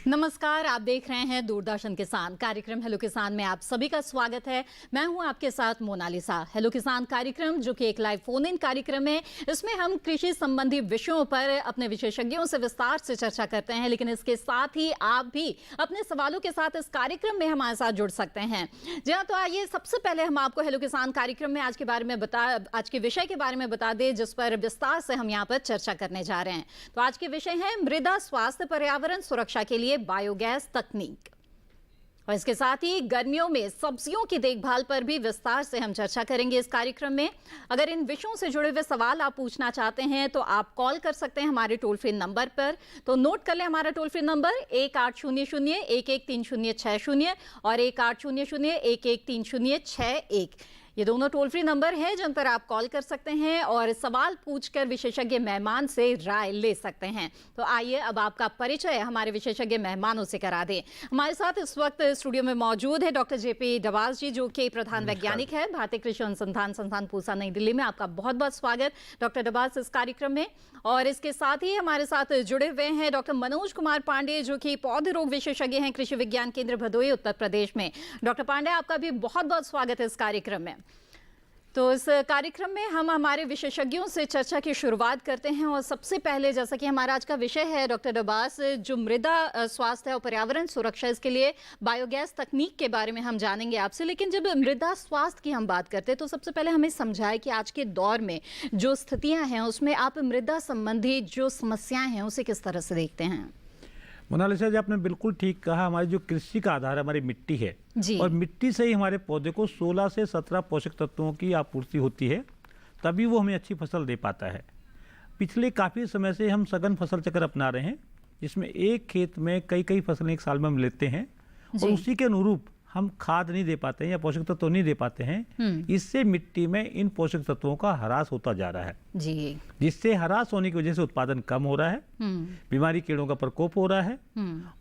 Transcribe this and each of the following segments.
नमस्कार, आप देख रहे हैं दूरदर्शन किसान कार्यक्रम हेलो किसान में आप सभी का स्वागत है। मैं हूं आपके साथ मोनालिसा। हेलो किसान कार्यक्रम जो कि एक लाइव फोन इन कार्यक्रम है, इसमें हम कृषि संबंधी विषयों पर अपने विशेषज्ञों से विस्तार से चर्चा करते हैं, लेकिन इसके साथ ही आप भी अपने सवालों के साथ इस कार्यक्रम में हमारे साथ जुड़ सकते हैं। जी हाँ, तो आइए सबसे पहले हम आपको हेलो किसान कार्यक्रम में आज के विषय के बारे में बता दें, जिस पर विस्तार से हम यहाँ पर चर्चा करने जा रहे हैं। तो आज के विषय है मृदा स्वास्थ्य पर्यावरण सुरक्षा के लिए बायोगैस तकनीक, और इसके साथ ही गर्मियों में सब्जियों की देखभाल पर भी विस्तार से हम चर्चा करेंगे इस कार्यक्रम में। अगर इन विषयों से जुड़े हुए सवाल आप पूछना चाहते हैं तो आप कॉल कर सकते हैं हमारे टोल फ्री नंबर पर। तो नोट कर लें हमारा टोल फ्री नंबर 1800-113060 और 1800-113061। ये दोनों टोल फ्री नंबर हैं जिन पर आप कॉल कर सकते हैं और सवाल पूछकर विशेषज्ञ मेहमान से राय ले सकते हैं। तो आइए अब आपका परिचय हमारे विशेषज्ञ मेहमानों से करा दें। हमारे साथ इस वक्त स्टूडियो में मौजूद है डॉक्टर जेपी डबास जी, जो कि प्रधान वैज्ञानिक है भारतीय कृषि अनुसंधान संस्थान पूसा नई दिल्ली में। आपका बहुत बहुत स्वागत डॉक्टर डबास इस कार्यक्रम में। और इसके साथ ही हमारे साथ जुड़े हुए हैं डॉक्टर मनोज कुमार पांडे, जो कि पौध रोग विशेषज्ञ हैं कृषि विज्ञान केंद्र भदोही उत्तर प्रदेश में। डॉक्टर पांडे, आपका भी बहुत बहुत स्वागत है इस कार्यक्रम में। तो इस कार्यक्रम में हम हमारे विशेषज्ञों से चर्चा की शुरुआत करते हैं, और सबसे पहले जैसा कि हमारा आज का विषय है डॉक्टर डबास, जो मृदा स्वास्थ्य और पर्यावरण सुरक्षा, इसके लिए बायोगैस तकनीक के बारे में हम जानेंगे आपसे। लेकिन जब मृदा स्वास्थ्य की हम बात करते हैं तो सबसे पहले हमें समझाएं कि आज के दौर में जो स्थितियां हैं उसमें आप मृदा संबंधी जो समस्याएं हैं उसे किस तरह से देखते हैं? मोनालिसा जी, आपने बिल्कुल ठीक कहा। हमारी जो कृषि का आधार हमारी मिट्टी है, और मिट्टी से ही हमारे पौधे को 16 से 17 पोषक तत्वों की आपूर्ति होती है, तभी वो हमें अच्छी फसल दे पाता है। पिछले काफ़ी समय से हम सघन फसल चक्र अपना रहे हैं, जिसमें एक खेत में कई कई फसलें एक साल में हम लेते हैं, और उसी के अनुरूप हम खाद नहीं दे पाते हैं या पोषक तत्व नहीं दे पाते हैं। इससे मिट्टी में इन पोषक तत्वों का ह्रास होता जा रहा है जी, जिससे ह्रास होने की वजह से उत्पादन कम हो रहा है, बीमारी कीड़ों का प्रकोप हो रहा है,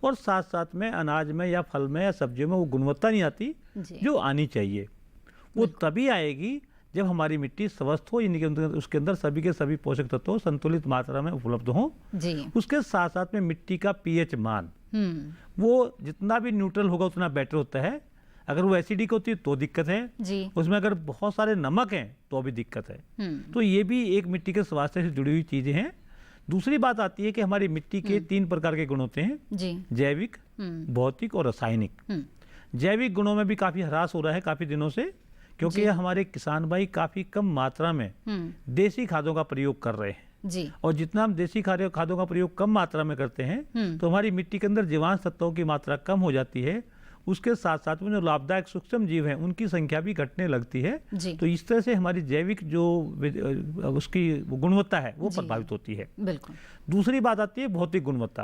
और साथ साथ में अनाज में या फल में या सब्जियों में वो गुणवत्ता नहीं आती जो आनी चाहिए। वो तभी आएगी जब हमारी मिट्टी स्वस्थ हो, यानी कि उसके अंदर सभी के सभी पोषक तत्व संतुलित मात्रा में उपलब्ध हो। उसके साथ साथ में मिट्टी का पीएच मान वो जितना भी न्यूट्रल होगा उतना बेटर होता है। अगर वो एसिडिक होती है तो दिक्कत है जी। उसमें अगर बहुत सारे नमक हैं तो भी दिक्कत है। तो ये भी एक मिट्टी के स्वास्थ्य से जुड़ी हुई चीजें हैं। दूसरी बात आती है कि हमारी मिट्टी के 3 प्रकार के गुण होते हैं जी, जैविक, भौतिक और रासायनिक। जैविक गुणों में भी काफी ह्रास हो रहा है काफी दिनों से, क्योंकि हमारे किसान भाई काफी कम मात्रा में देसी खादों का प्रयोग कर रहे हैं जी। और जितना हम देसी खादों का प्रयोग कम मात्रा में करते हैं तो हमारी मिट्टी के अंदर जीवांश तत्वों की मात्रा कम हो जाती है। उसके साथ साथ में जो लाभदायक सूक्ष्म जीव हैं उनकी संख्या भी घटने लगती है। तो इस तरह से हमारी जैविक जो उसकी गुणवत्ता है वो प्रभावित होती है। बिल्कुल। दूसरी बात आती है भौतिक गुणवत्ता।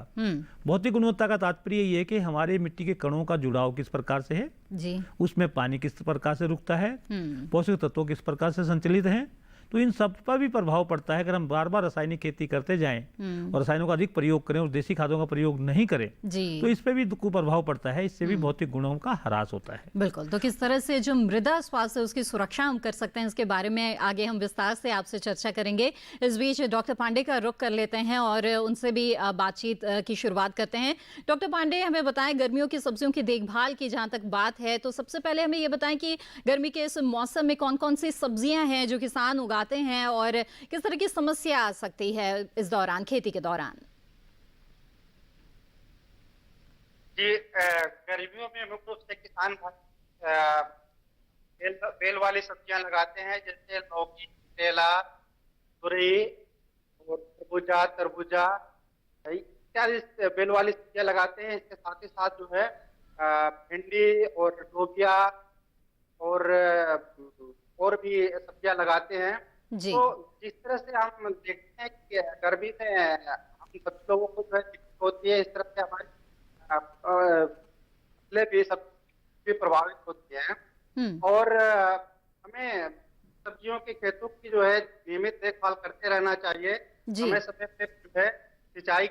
भौतिक गुणवत्ता का तात्पर्य ये है कि हमारे मिट्टी के कणों का जुड़ाव किस प्रकार से है जी, उसमें पानी किस प्रकार से रुकता है, पोषक तत्व किस प्रकार से संचलित हैं। तो इन सब पर भी प्रभाव पड़ता है। अगर हम बार बार रासायनिक खेती करते जाएं और रसायनों का अधिक प्रयोग करें और देसी खादों का प्रयोग नहीं करें तो इस पे भी कुप्रभाव पड़ता है। इससे भी भौतिक गुणों का ह्रास होता है। बिल्कुल। तो किस तरह से जो मृदा स्वास्थ्य उसकी सुरक्षा हम कर सकते हैं, इसके बारे में आगे हम विस्तार से आपसे चर्चा करेंगे। इस बीच डॉक्टर पांडे का रुख कर लेते हैं और उनसे भी बातचीत की शुरुआत करते हैं। डॉक्टर पांडे, हमें बताएं, गर्मियों की सब्जियों की देखभाल की जहाँ तक बात है तो सबसे पहले हमें ये बताएं कि गर्मी के इस मौसम में कौन कौन सी सब्जियां हैं जो किसान उगाते हैं और किस तरह की समस्या आ सकती है इस दौरान, खेती के दौरान? जी, गर्मियों में मुख्य रूप से किसान बेल वाली सब्जियां लगाते हैं, जैसे लौकी, केला, तुरई और तरबूजा इत्यादि बेल वाली सब्जियां लगाते हैं। इसके साथ ही साथ जो है भिंडी और लोबिया और भी सब्जियां लगाते हैं जी। तो जिस तरह से हम देखते हैं कि गर्मी में हम सभी लोगों को जो है दिक्कत होती है, इस तरह से हमारी फसलें भी सब भी प्रभावित होती हैं। और हमें सब्जियों के खेतों की जो है नियमित देखभाल करते रहना चाहिए। समय समय पे जो है सिंचाई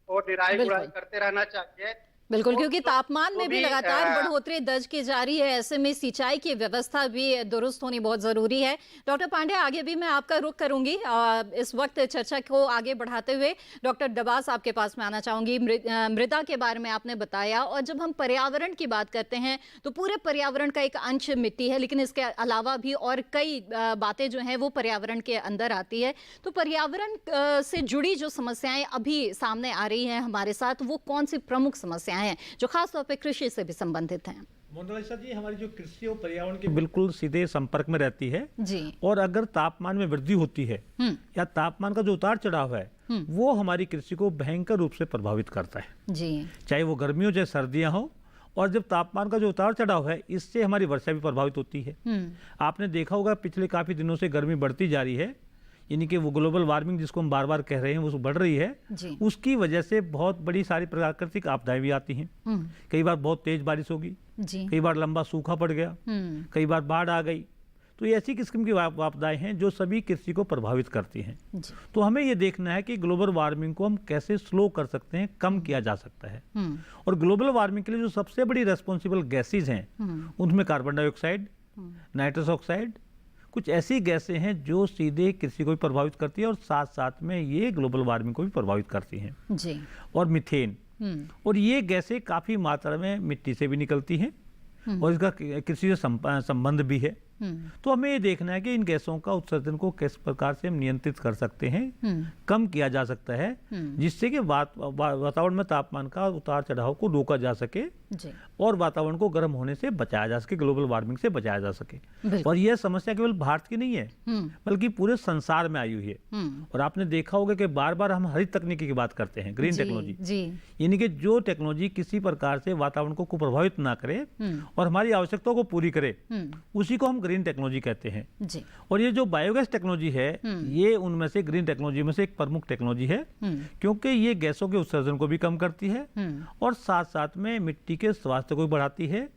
और निराई गुड़ाई करते रहना चाहिए। बिल्कुल, तो क्योंकि तापमान जो में भी भी लगातार बढ़ोतरी दर्ज की जा रही है, ऐसे में सिंचाई की व्यवस्था भी दुरुस्त होनी बहुत ज़रूरी है। डॉक्टर पांडे, आगे भी मैं आपका रुख करूंगी। इस वक्त चर्चा को आगे बढ़ाते हुए डॉक्टर डबास आपके पास में आना चाहूंगी। मृदा के बारे में आपने बताया, और जब हम पर्यावरण की बात करते हैं तो पूरे पर्यावरण का एक अंश मिट्टी है, लेकिन इसके अलावा भी और कई बातें जो हैं वो पर्यावरण के अंदर आती है। तो पर्यावरण से जुड़ी जो समस्याएं अभी सामने आ रही हैं हमारे साथ, वो कौन सी प्रमुख समस्याएं हैं जो खासतौर पे कृषि से भी संबंधित हैं? मोनालिसा जी, हमारी जो कृषि और पर्यावरण के बिल्कुल सीधे संपर्क में रहती है जी। और अगर तापमान में वृद्धि होती है या तापमान का जो उतार चढ़ाव है वो हमारी कृषि को भयंकर रूप से प्रभावित करता है जी। चाहे वो गर्मी हो चाहे सर्दियां हो। और जब तापमान का जो उतार चढ़ाव है इससे हमारी वर्षा भी प्रभावित होती है। आपने देखा होगा पिछले काफी दिनों से गर्मी बढ़ती जा रही है, यानी कि वो ग्लोबल वार्मिंग जिसको हम बार बार कह रहे हैं वो बढ़ रही है। उसकी वजह से बहुत बड़ी सारी प्राकृतिक आपदाएं भी आती हैं। कई बार बहुत तेज बारिश होगी, कई बार लंबा सूखा पड़ गया, कई बार बाढ़ आ गई। तो ये ऐसी किस्म की आपदाएं हैं जो सभी कृषि को प्रभावित करती हैं। तो हमें ये देखना है कि ग्लोबल वार्मिंग को हम कैसे स्लो कर सकते हैं, कम किया जा सकता है। और ग्लोबल वार्मिंग के लिए जो सबसे बड़ी रेस्पॉन्सिबल गैसेज हैं उनमें कार्बन डाइऑक्साइड, नाइट्रस ऑक्साइड, कुछ ऐसी गैसें हैं जो सीधे कृषि को भी प्रभावित करती है और साथ साथ में ये ग्लोबल वार्मिंग को भी प्रभावित करती हैं जी। और मीथेन। और ये गैसें काफ़ी मात्रा में मिट्टी से भी निकलती हैं और इसका कृषि से संबंध भी है। तो हमें ये देखना है कि इन गैसों का उत्सर्जन को किस प्रकार से हम नियंत्रित कर सकते हैं, कम किया जा सकता है, जिससे कि वातावरण में तापमान का उतार चढ़ाव को रोका जा सके और वातावरण को गर्म होने से बचाया जा सके, ग्लोबल वार्मिंग से बचाया जा सके। और यह समस्या केवल भारत की नहीं है बल्कि पूरे संसार में आई हुई है। और आपने देखा होगा कि बार बार हम हरित तकनीकी की बात करते हैं, ग्रीन टेक्नोलॉजी, यानी कि जो टेक्नोलॉजी किसी प्रकार से वातावरण को प्रभावित ना करे और हमारी आवश्यकताओं को पूरी करे, उसी को हम ग्रीन टेक्नोलॉजी कहते हैं जी। और ये जो बायोगैस टेक्नोलॉजी है ये उनमें से ग्रीन टेक्नोलॉजी में से एक प्रमुख टेक्नोलॉजी है, क्योंकि ये गैसों के उत्सर्जन को भी कम करती है और साथ साथ में मिट्टी के स्वास्थ्य को भी बढ़ाती है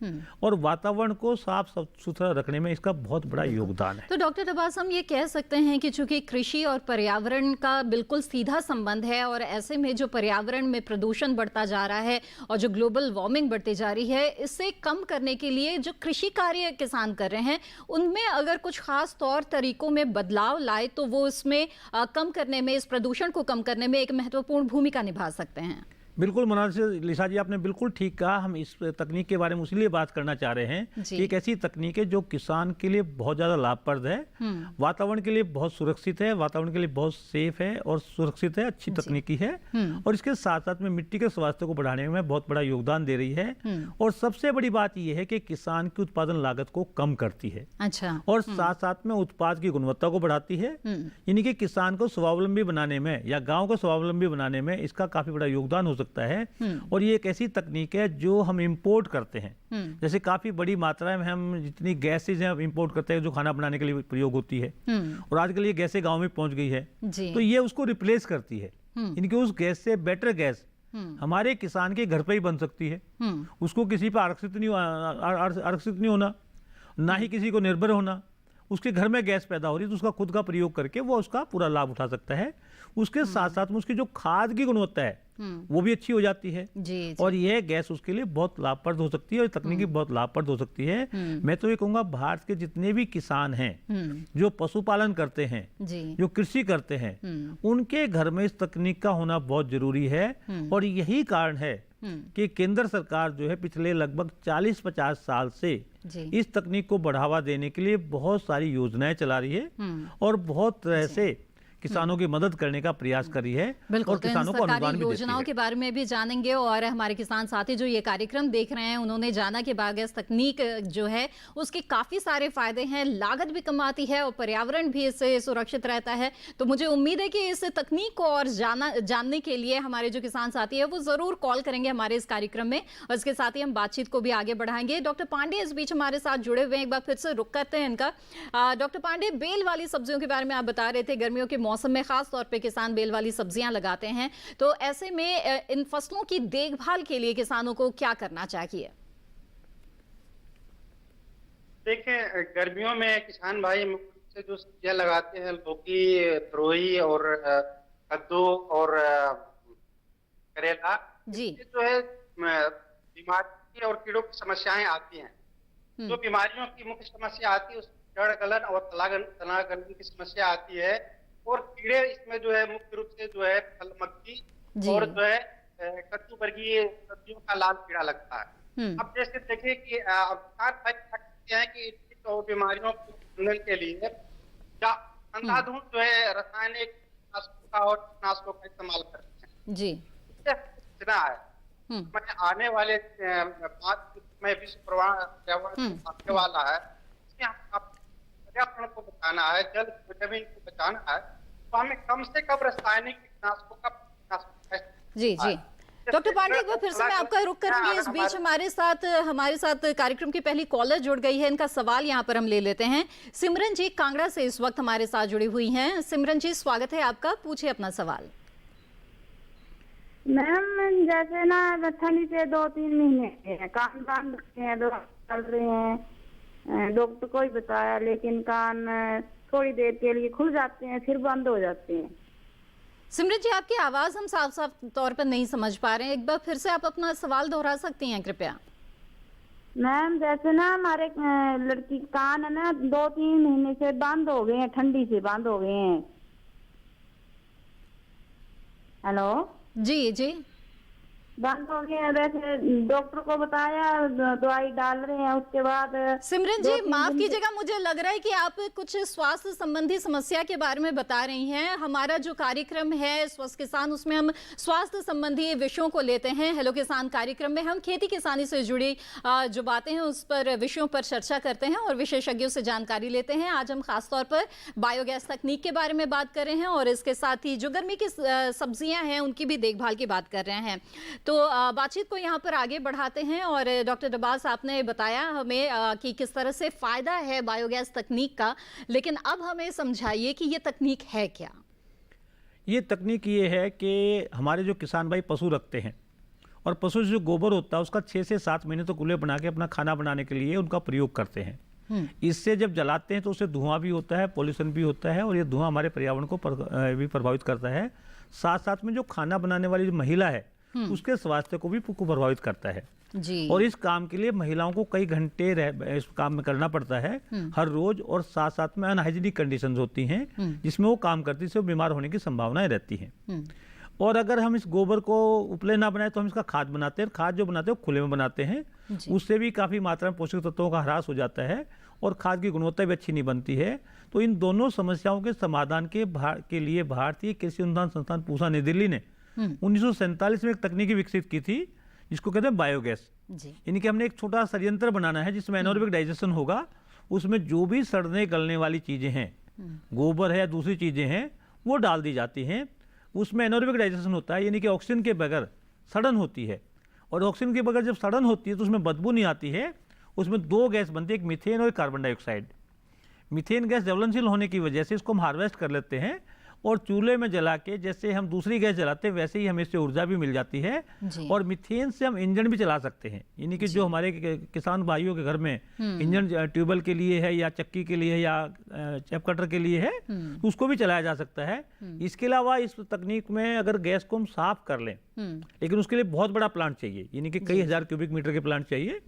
और वातावरण को साफ सुथरा रखने में इसका बहुत बड़ा योगदान है। तो डॉक्टर डबास, हम ये कह सकते हैं कि चूंकि कृषि और पर्यावरण का बिल्कुल सीधा संबंध है और ऐसे में जो पर्यावरण में प्रदूषण बढ़ता जा रहा है और जो ग्लोबल वार्मिंग बढ़ती जा रही है, इससे कम करने के लिए जो कृषि कार्य किसान कर रहे हैं उनमें अगर कुछ खास तौर तरीकों में बदलाव लाए तो वो इसमें कम करने में, इस प्रदूषण को कम करने में एक महत्वपूर्ण भूमिका निभा सकते हैं। बिल्कुल मोनालिसा जी, आपने बिल्कुल ठीक कहा। हम इस तकनीक के बारे में इसलिए बात करना चाह रहे हैं कि एक ऐसी तकनीक है जो किसान के लिए बहुत ज़्यादा लाभप्रद है, वातावरण के लिए बहुत सुरक्षित है, वातावरण के लिए बहुत सेफ है और सुरक्षित है, अच्छी तकनीकी है और इसके साथ साथ में मिट्टी के स्वास्थ्य को बढ़ाने में बहुत बड़ा योगदान दे रही है। और सबसे बड़ी बात यह है कि किसान की उत्पादन लागत को कम करती है। अच्छा। और साथ साथ में उत्पाद की गुणवत्ता को बढ़ाती है, यानी कि किसान को स्वावलंबी बनाने में या गाँव को स्वावलंबी बनाने में इसका काफी बड़ा योगदान हो सकता है। और ये एक ऐसी तकनीक है जो हम इंपोर्ट करते हैं, जैसे काफी बड़ी मात्रा में हम जितनी गैसेज हैं इंपोर्ट करते हैं जो खाना बनाने के लिए प्रयोग होती है और आजकल ये गैसें गांव में पहुंच गई है, तो ये उसको रिप्लेस करती है। इनके उस गैस से बेटर गैस हमारे किसान के घर पे ही बन सकती है। उसको किसी पर आरक्षित नहीं होना, ना ही किसी को निर्भर होना। उसके घर में गैस पैदा हो रही है तो उसका खुद का प्रयोग करके वो उसका पूरा लाभ उठा सकता है। उसके साथ साथ में उसकी जो खाद की गुणवत्ता है वो भी अच्छी हो जाती है जी। और यह गैस उसके लिए बहुत लाभप्रद हो सकती है और तकनीकी बहुत लाभप्रद हो सकती है। मैं तो ये कहूँगा भारत के जितने भी किसान हैं जो पशुपालन करते हैं, जो कृषि करते हैं, उनके घर में इस तकनीक का होना बहुत जरूरी है। और यही कारण है कि केंद्र सरकार जो है पिछले लगभग 40-50 साल से इस तकनीक को बढ़ावा देने के लिए बहुत सारी योजनाएं चला रही है और बहुत तरह से किसानों की मदद करने का प्रयास करी है और किसानों को अनुदान भी योजनाओं के बारे में भी जानेंगे। और हमारे किसान साथी जो ये कार्यक्रम देख रहे हैं उन्होंने जाना कि बायोगैस तकनीक जो है उसके काफी सारे फायदे हैं, लागत भी कम आती है और पर्यावरण भी इससे सुरक्षित रहता है। तो मुझे उम्मीद है कि इस तकनीक को और जानने के लिए हमारे जो किसान साथी है वो जरूर कॉल करेंगे हमारे इस कार्यक्रम में और इसके साथ ही हम बातचीत को भी आगे बढ़ाएंगे। डॉक्टर पांडे इस बीच हमारे साथ जुड़े हुए हैं, एक बार फिर से रुक करते हैं इनका। डॉक्टर पांडे, बेल वाली सब्जियों के बारे में आप बता रहे थे, गर्मियों के मौसम में खास तौर पे किसान बेल वाली सब्जियां लगाते हैं, तो ऐसे में इन फसलों की देखभाल के लिए किसानों को क्या करना चाहिए? देखिए, गर्मियों में किसान भाई से जो सब्जियां लगाते हैं, लौकी, तरोई और कद्दू और करेला, जी, जो है बीमारी और कीड़ों की समस्याएं आती हैं। जो बीमारियों की मुख्य समस्या आती है उसमें जड़ गलन और तना गलन की समस्या आती है, और कीड़े इसमें जो है मुख्य रूप से जो है फल मक्खी और जो है कद्दू वर्गीय सब्जियों का लाल कीड़ा लगता है। अब जैसे देखिए कि किसान भाई कहते हैं कि तो बीमारियों को रोकने के लिए या अंधाधुंध जो है रासायनिक कीटनाशकों का और कीटनाशकों का इस्तेमाल करते हैं जी। इससे बचना है। मैं आने वाले 5 में विश्व पर्यावरण आने वाला है, इसमें पर्यावरण को बचाना है, जल जमीन को बचाना है, तो हमें कम से कम रासायनिक कीटनाशकों का जी जी। डॉक्टर पांडे, एक बार फिर से मैं आपका रुख करूंगी। इस बीच हमारे साथ कार्यक्रम की पहली कॉलर जुड़ गई है। इनका सवाल यहाँ पर हम ले लेते हैं। सिमरन जी कांगड़ा से इस वक्त हमारे साथ जुड़ी हुई हैं। सिमरन जी, स्वागत है आपका, पूछिए अपना सवाल। मैम, जैसे ना ठंडी से 2-3 महीने कान बांध रखे हैं, दवा चल रहे हैं, डॉक्टर को ही बताया, लेकिन कान थोड़ी देर के लिए खुल जाते हैं फिर बंद हो जाते हैं। सिमरन जी, आपकी आवाज हम साफ साफ तौर पर नहीं समझ पा रहे हैं, एक बार फिर से आप अपना सवाल दोहरा सकती हैं कृपया। मैम, जैसे ना हमारे लड़की कान है ना 2-3 महीने से बंद हो गए हैं, ठंडी से बंद हो गए हैं। हेलो जी जी। बंद हो गए हैं, वैसे डॉक्टर को बताया, दवाई डाल रहे हैं, उसके बाद। सिमरन जी, माफ कीजिएगा, मुझे लग रहा है कि आप कुछ स्वास्थ्य संबंधी समस्या के बारे में बता रही हैं। हमारा जो कार्यक्रम है स्वस्थ किसान, उसमें हम स्वास्थ्य संबंधी विषयों को लेते हैं। हेलो किसान कार्यक्रम में हम खेती किसानी से जुड़ी जो बातें हैं उस पर विषयों पर चर्चा करते हैं और विशेषज्ञों से जानकारी लेते हैं। आज हम खासतौर पर बायोगैस तकनीक के बारे में बात कर रहे हैं और इसके साथ ही जो गर्मी की सब्जियां हैं उनकी भी देखभाल की बात कर रहे हैं। तो बातचीत को यहाँ पर आगे बढ़ाते हैं। और डॉक्टर डबास, आपने बताया हमें कि किस तरह से फायदा है बायोगैस तकनीक का, लेकिन अब हमें समझाइए कि ये तकनीक है क्या। ये तकनीक ये है कि हमारे जो किसान भाई पशु रखते हैं और पशु से जो गोबर होता है उसका 6 से 7 महीने तो कुल्ले बना के अपना खाना बनाने के लिए उनका प्रयोग करते हैं। इससे जब जलाते हैं तो उससे धुआं भी होता है, पोल्यूशन भी होता है और ये धुआं हमारे पर्यावरण को भी प्रभावित करता है। साथ साथ में जो खाना बनाने वाली जो महिला है उसके स्वास्थ्य को भी प्रभावित करता है जी। और इस काम के लिए महिलाओं को कई घंटे इस काम में करना पड़ता है हर रोज, और साथ साथ में अनहाइजीनिक कंडीशंस होती हैं जिसमें वो काम करती है, बीमार होने की संभावनाएं रहती हैं। और अगर हम इस गोबर को उपले ना बनाए तो हम इसका खाद बनाते हैं। खाद जो बनाते हैं वो खुले में बनाते हैं, उससे भी काफ़ी मात्रा में पोषक तत्वों का ह्रास हो जाता है और खाद की गुणवत्ता भी अच्छी नहीं बनती है। तो इन दोनों समस्याओं के समाधान के लिए भारतीय कृषि अनुसंधान संस्थान पूसा नई दिल्ली ने 1947 में एक तकनीकी विकसित की थी जिसको कहते हैं बायोगैस। यानी कि हमने एक छोटा संयंत्र बनाना है जिसमें एनारोबिक डाइजेशन होगा। उसमें जो भी सड़ने गलने वाली चीजें हैं, गोबर है या दूसरी चीजें हैं, वो डाल दी जाती हैं। उसमें एनारोबिक डाइजेशन होता है, यानी कि ऑक्सीजन के बगैर सड़न होती है। और ऑक्सीजन के बगैर जब सड़न होती है तो उसमें बदबू नहीं आती है। उसमें 2 गैस बनती है, एक मीथेन और एक कार्बन डाइऑक्साइड। मीथेन गैस ज्वलनशील होने की वजह से इसको हम हार्वेस्ट कर लेते हैं और चूल्हे में जला के जैसे हम दूसरी गैस जलाते हैं वैसे ही हमें इससे ऊर्जा भी मिल जाती है। और मीथेन से हम इंजन भी चला सकते हैं, यानी कि जो हमारे किसान भाइयों के घर में इंजन ट्यूबवेल के लिए है या चक्की के लिए है या चैप कटर के लिए है तो उसको भी चलाया जा सकता है। इसके अलावा इस तकनीक में अगर गैस को हम साफ कर लें, लेकिन उसके लिए बहुत बड़ा प्लांट चाहिए, यानी कि कई हजार क्यूबिक मीटर के प्लांट चाहिए,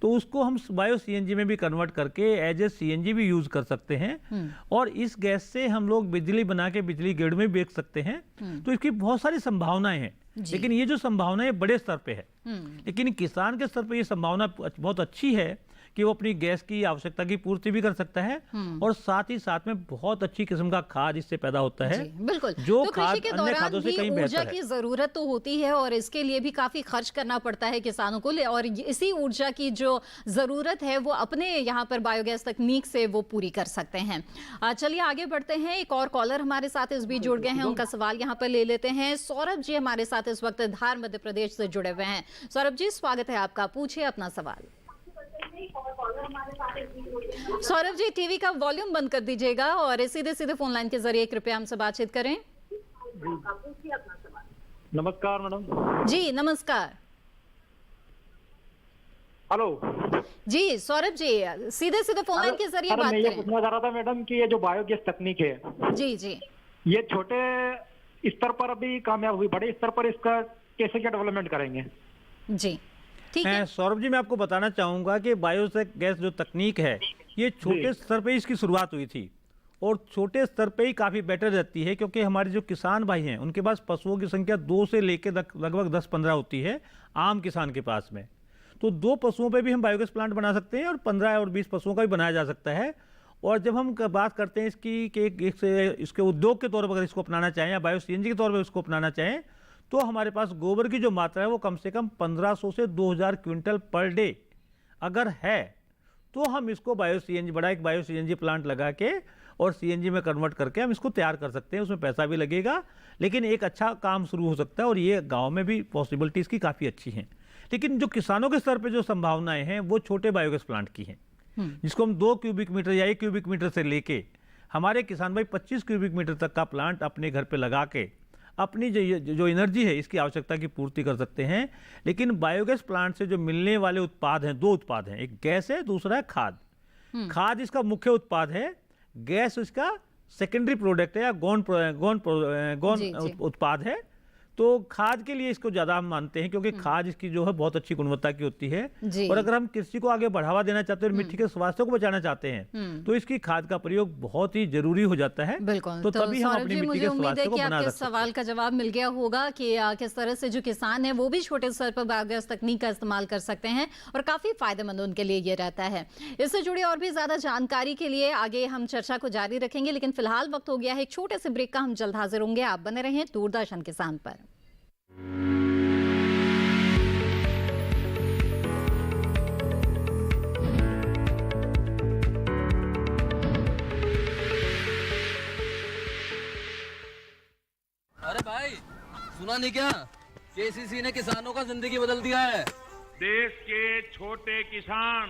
तो उसको हम बायो सीएनजी में भी कन्वर्ट करके एज ए सीएनजी भी यूज कर सकते हैं। और इस गैस से हम लोग बिजली बना के बिजली ग्रिड में बेच सकते हैं। तो इसकी बहुत सारी संभावनाएं हैं, लेकिन ये जो संभावनाएं बड़े स्तर पे है, लेकिन किसान के स्तर पे ये संभावना बहुत अच्छी है कि वो अपनी गैस की आवश्यकता की पूर्ति भी कर सकता है और साथ ही साथ में बहुत अच्छी किस्म का खाद इससे पैदा होता है। बिल्कुल, जो तो खाद कृषि के अन्य खादों से कहीं बेहतर है। ऊर्जा की जरूरत तो होती है और इसके लिए भी काफी खर्च करना पड़ता है किसानों को, और इसी ऊर्जा की जो जरूरत है वो अपने यहाँ पर बायोगैस तकनीक से वो पूरी कर सकते हैं। चलिए आगे बढ़ते हैं। एक और कॉलर हमारे साथ इस बीच जुड़ गए हैं, उनका सवाल यहाँ पर ले लेते हैं। सौरभ जी हमारे साथ इस वक्त धार मध्य प्रदेश से जुड़े हुए हैं। सौरभ जी, स्वागत है आपका, पूछिए अपना सवाल। सौरभ जी, टीवी का वॉल्यूम बंद कर दीजिएगा और सीधे सीधे फोन लाइन के जरिए कृपया हमसे बातचीत करें। नमस्कार मैडम। जी नमस्कार। हेलो जी सौरभ जी, सीधे सीधे फोन लाइन के जरिए बात मैं ये करें। पूछना चाह रहा था मैडम कि ये जो बायोगैस तकनीक है जी जी, ये छोटे स्तर पर अभी कामयाब हुई, बड़े स्तर पर इसका कैसे क्या डेवलपमेंट करेंगे? जी ठीक है। सौरभ जी, मैं आपको बताना चाहूँगा कि बायोगैस जो तकनीक है ये छोटे स्तर पे इसकी शुरुआत हुई थी और छोटे स्तर पे ही काफ़ी बेटर रहती है, क्योंकि हमारे जो किसान भाई हैं उनके पास पशुओं की संख्या 2 से लेकर लगभग 10-15 होती है आम किसान के पास में। तो 2 पशुओं पे भी हम बायोगैस प्लांट बना सकते हैं और 15 और 20 पशुओं का भी बनाया जा सकता है। और जब हम बात करते हैं इसकी कि इसके उद्योग के तौर पर अगर इसको अपनाना चाहें या बायो सीएनजी के तौर पर इसको अपनाना चाहें, तो हमारे पास गोबर की जो मात्रा है वो कम से कम 1500 से 2000 क्विंटल पर डे अगर है, तो हम इसको बायो सीएनजी, बड़ा एक बायो सीएनजी प्लांट लगा के और सीएनजी में कन्वर्ट करके हम इसको तैयार कर सकते हैं। उसमें पैसा भी लगेगा, लेकिन एक अच्छा काम शुरू हो सकता है और ये गांव में भी पॉसिबिलिटीज़ की काफ़ी अच्छी हैं। लेकिन जो किसानों के स्तर पे जो संभावनाएं हैं वो छोटे बायोगैस प्लांट की हैं, जिसको हम 2 क्यूबिक मीटर या 1 क्यूबिक मीटर से लेके हमारे किसान भाई 25 क्यूबिक मीटर तक का प्लांट अपने घर पे लगा के अपनी जो एनर्जी है इसकी आवश्यकता की पूर्ति कर सकते हैं। लेकिन बायोगैस प्लांट से जो मिलने वाले उत्पाद हैं, 2 उत्पाद हैं, एक गैस है, दूसरा है खाद। खाद इसका मुख्य उत्पाद है, गैस इसका सेकेंडरी प्रोडक्ट है या गौण उत्पाद है। तो खाद के लिए इसको ज़्यादा हम मानते हैं, क्योंकि खाद इसकी जो है बहुत अच्छी गुणवत्ता की होती है। और अगर हम कृषि को आगे बढ़ावा देना चाहते हैं और मिट्टी के स्वास्थ्य को बचाना चाहते हैं, तो इसकी खाद का प्रयोग बहुत ही जरूरी हो जाता है। बिल्कुल। तो तभी हम अपनी मिट्टी के स्वास्थ्य को बना सकते हैं। सवाल का जवाब मिल गया होगा कि किस तरह से जो किसान है वो भी छोटे स्तर पर बायोगैस तकनीक का इस्तेमाल कर सकते हैं और काफी फायदेमंद उनके लिए ये रहता है। इससे जुड़ी और भी ज्यादा जानकारी के लिए आगे हम चर्चा को जारी रखेंगे, लेकिन फिलहाल वक्त हो गया है एक छोटे से ब्रेक का। हम जल्द हाजिर होंगे। आप बने रहें दूरदर्शन किसान पर। अरे भाई, सुना नहीं क्या? केसीसी ने किसानों का जिंदगी बदल दिया है। देश के छोटे किसान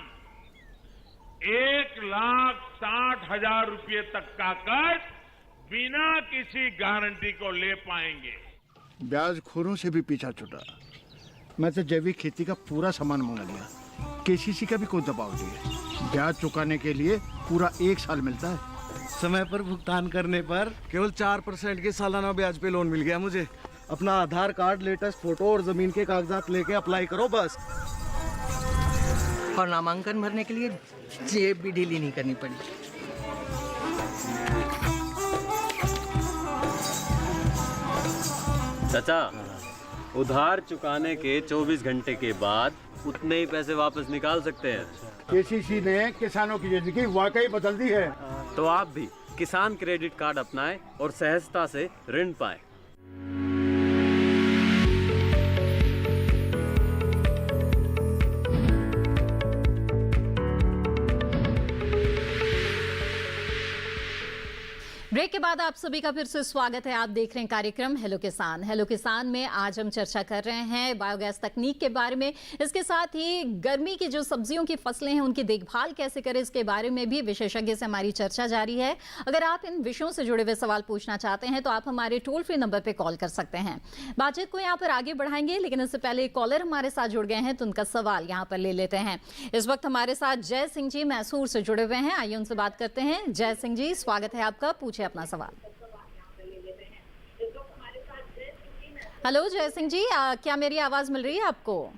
1,60,000 रुपये तक का कर्ज बिना किसी गारंटी को ले पाएंगे। ब्याज खोरों से भी पीछा छुटा। मैं तो जैविक खेती का पूरा सामान मंगा लिया, केसीसी का भी कोई दबाव नहीं है। ब्याज चुकाने के लिए पूरा 1 साल मिलता है। समय पर भुगतान करने पर केवल 4% के सालाना ब्याज पे लोन मिल गया मुझे। अपना आधार कार्ड, लेटेस्ट फोटो और जमीन के कागजात लेके अप्लाई करो बस। और नामांकन भरने के लिए जेब भी ढीली नहीं करनी पड़ी। चाचा, उधार चुकाने के 24 घंटे के बाद उतने ही पैसे वापस निकाल सकते हैं। केसीसी ने किसानों की जिंदगी वाकई बदल दी है। तो आप भी किसान क्रेडिट कार्ड अपनाएं और सहजता से ऋण पाएं। ब्रेक के बाद आप सभी का फिर से स्वागत है। आप देख रहे हैं कार्यक्रम हेलो किसान। हेलो किसान में आज हम चर्चा कर रहे हैं बायोगैस तकनीक के बारे में। इसके साथ ही गर्मी की जो सब्जियों की फसलें हैं उनकी देखभाल कैसे करें, इसके बारे में भी विशेषज्ञ से हमारी चर्चा जारी है। अगर आप इन विषयों से जुड़े हुए सवाल पूछना चाहते हैं तो आप हमारे टोल फ्री नंबर पर कॉल कर सकते हैं। बातचीत को यहाँ पर आगे बढ़ाएंगे, लेकिन इससे पहले एक कॉलर हमारे साथ जुड़ गए हैं तो उनका सवाल यहाँ पर ले लेते हैं। इस वक्त हमारे साथ जय सिंह जी मैसूर से जुड़े हुए हैं। आइए उनसे बात करते हैं। जय सिंह जी, स्वागत है आपका, पूछे अपना सवाल। हेलो जय सिंह जी, क्या मेरी आवाज मिल रही है आपको?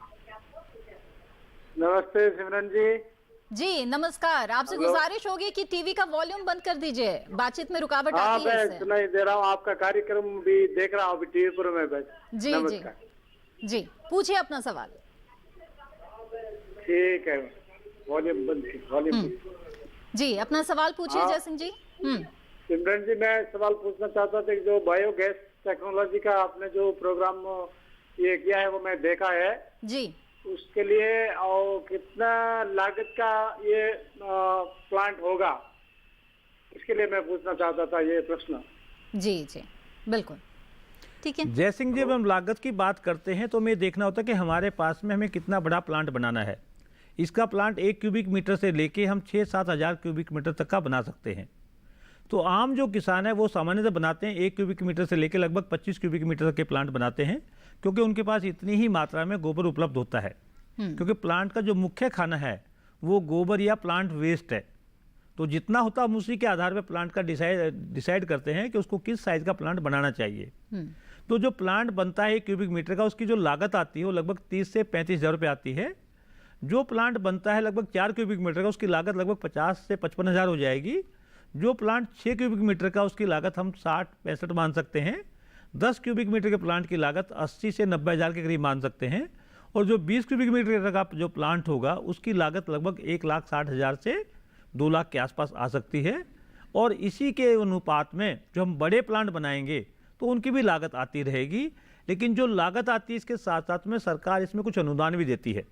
नमस्ते सिमरन जी। जी नमस्कार। आपसे गुजारिश होगी कि टीवी का वॉल्यूम बंद कर दीजिए, बातचीत में रुकावट आती है इससे। सुनाई दे रहा हूँ, आपका कार्यक्रम भी देख रहा हूँ टीवी पर में बस। जी जी जी, पूछिए अपना सवाल। ठीक है, वॉल्यूम बंद, वॉल्यूम जी, अपना सवाल पूछिए जय सिंह जी। सिमरन जी, मैं सवाल पूछना चाहता था कि जो बायोगैस टेक्नोलॉजी का आपने जो प्रोग्राम ये किया है वो मैं देखा है जी, उसके लिए और कितना लागत का ये प्लांट होगा, इसके लिए मैं पूछना चाहता था ये प्रश्न। जी जी बिल्कुल, ठीक है। जय सिंह जी, जब हम लागत की बात करते हैं तो हमें देखना होता है कि हमारे पास में हमें कितना बड़ा प्लांट बनाना है। इसका प्लांट 1 क्यूबिक मीटर से लेके हम 6-7 हज़ार क्यूबिक मीटर तक का बना सकते हैं। तो आम जो किसान है वो सामान्यतः बनाते हैं 1 क्यूबिक मीटर से लेकर लगभग 25 क्यूबिक मीटर के प्लांट बनाते हैं, क्योंकि उनके पास इतनी ही मात्रा में गोबर उपलब्ध होता है। क्योंकि प्लांट का जो मुख्य खाना है वो गोबर या प्लांट वेस्ट है। तो जितना होता है हम उसी के आधार पर प्लांट का डिसाइड करते हैं कि उसको किस साइज का प्लांट बनाना चाहिए। तो जो प्लांट बनता है 1 क्यूबिक मीटर का, उसकी जो लागत आती है वो लगभग 30 से 35 हज़ार रुपये आती है। जो प्लांट बनता है लगभग 4 क्यूबिक मीटर का, उसकी लागत लगभग 50 से 55 हज़ार हो जाएगी। जो प्लांट 6 क्यूबिक मीटर का, उसकी लागत हम 60-65 मान सकते हैं। 10 क्यूबिक मीटर के प्लांट की लागत 80 से 90 हज़ार के करीब मान सकते हैं। और जो 20 क्यूबिक मीटर का जो प्लांट होगा, उसकी लागत लगभग 1,60,000 से 2 लाख के आसपास आ सकती है। और इसी के अनुपात में जो हम बड़े प्लांट बनाएंगे तो उनकी भी लागत आती रहेगी। लेकिन जो लागत आती है, इसके साथ साथ में सरकार इसमें कुछ अनुदान भी देती है,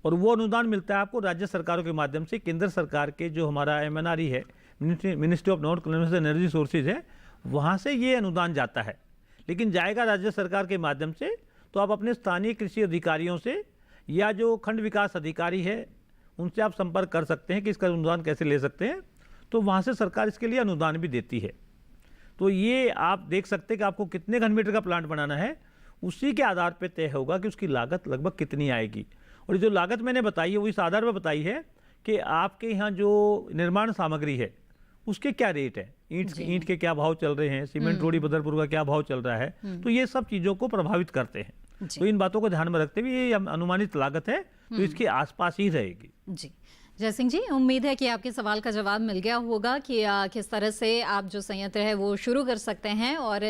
और वो अनुदान मिलता है आपको राज्य सरकारों के माध्यम से। केंद्र सरकार के जो हमारा MNRE है, ministry of non conventional energy sources है, वहाँ से ये अनुदान जाता है। लेकिन जाएगा राज्य सरकार के माध्यम से, तो आप अपने स्थानीय कृषि अधिकारियों से या जो खंड विकास अधिकारी है उनसे आप संपर्क कर सकते हैं कि इसका अनुदान कैसे ले सकते हैं। तो वहाँ से सरकार इसके लिए अनुदान भी देती है। तो ये आप देख सकते हैं कि आपको कितने घन मीटर का प्लांट बनाना है, उसी के आधार पर तय होगा कि उसकी लागत लगभग कितनी आएगी। और जो लागत मैंने बताई है वो इस आधार पर बताई है कि आपके यहाँ जो निर्माण सामग्री है उसके क्या रेट है, ईंट के क्या भाव चल रहे हैं, सीमेंट रोड़ी बदरपुर का क्या भाव चल रहा है। तो ये सब चीज़ों को प्रभावित करते हैं। तो इन बातों को ध्यान में रखते हुए ये अनुमानित लागत है, तो इसके आसपास ही रहेगी। जी जय सिंह जी, उम्मीद है कि आपके सवाल का जवाब मिल गया होगा कि किस तरह से आप जो संयंत्र है वो शुरू कर सकते हैं, और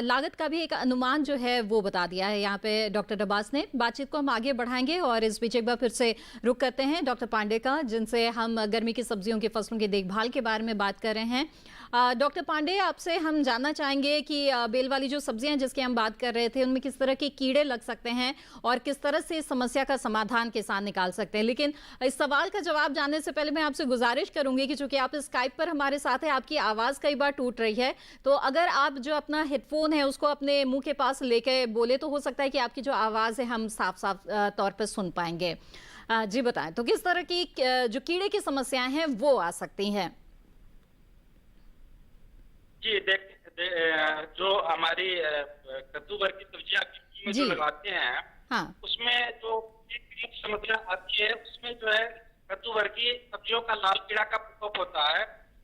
लागत का भी एक अनुमान जो है वो बता दिया है यहाँ पे डॉक्टर अब्बास ने। बातचीत को हम आगे बढ़ाएंगे और इस बीच एक बार फिर से रुक करते हैं डॉक्टर पांडे का, जिनसे हम गर्मी की सब्जियों की फसलों की देखभाल के बारे में बात कर रहे हैं। डॉक्टर पांडे, आपसे हम जानना चाहेंगे कि बेल वाली जो सब्जियां जिसकी हम बात कर रहे थे, उनमें किस तरह के कीड़े लग सकते हैं और किस तरह से इस समस्या का समाधान किसान निकाल सकते हैं। लेकिन इस सवाल का जवाब जानने से पहले मैं आपसे गुजारिश करूंगी कि चूंकि आप स्काइप पर हमारे साथ हैं, आपकी आवाज़ कई बार टूट रही है, तो अगर आप जो अपना हेडफोन है उसको अपने मुंह के पास लेके बोले तो हो सकता है कि आपकी जो आवाज़ है हम साफ साफ तौर पर सुन पाएंगे। जी बताएं, तो किस तरह की जो कीड़े की समस्याएं हैं वो आ सकती हैं? जी जो हमारी कद्दू वर्ग की सब्जियां में जो लगाते हैं, हाँ, उसमें जो एक मुख्य समस्या आती है, उसमें जो है कद्दू वर्ग की सब्जियों का लाल कीड़ा का प्रकोप होता है।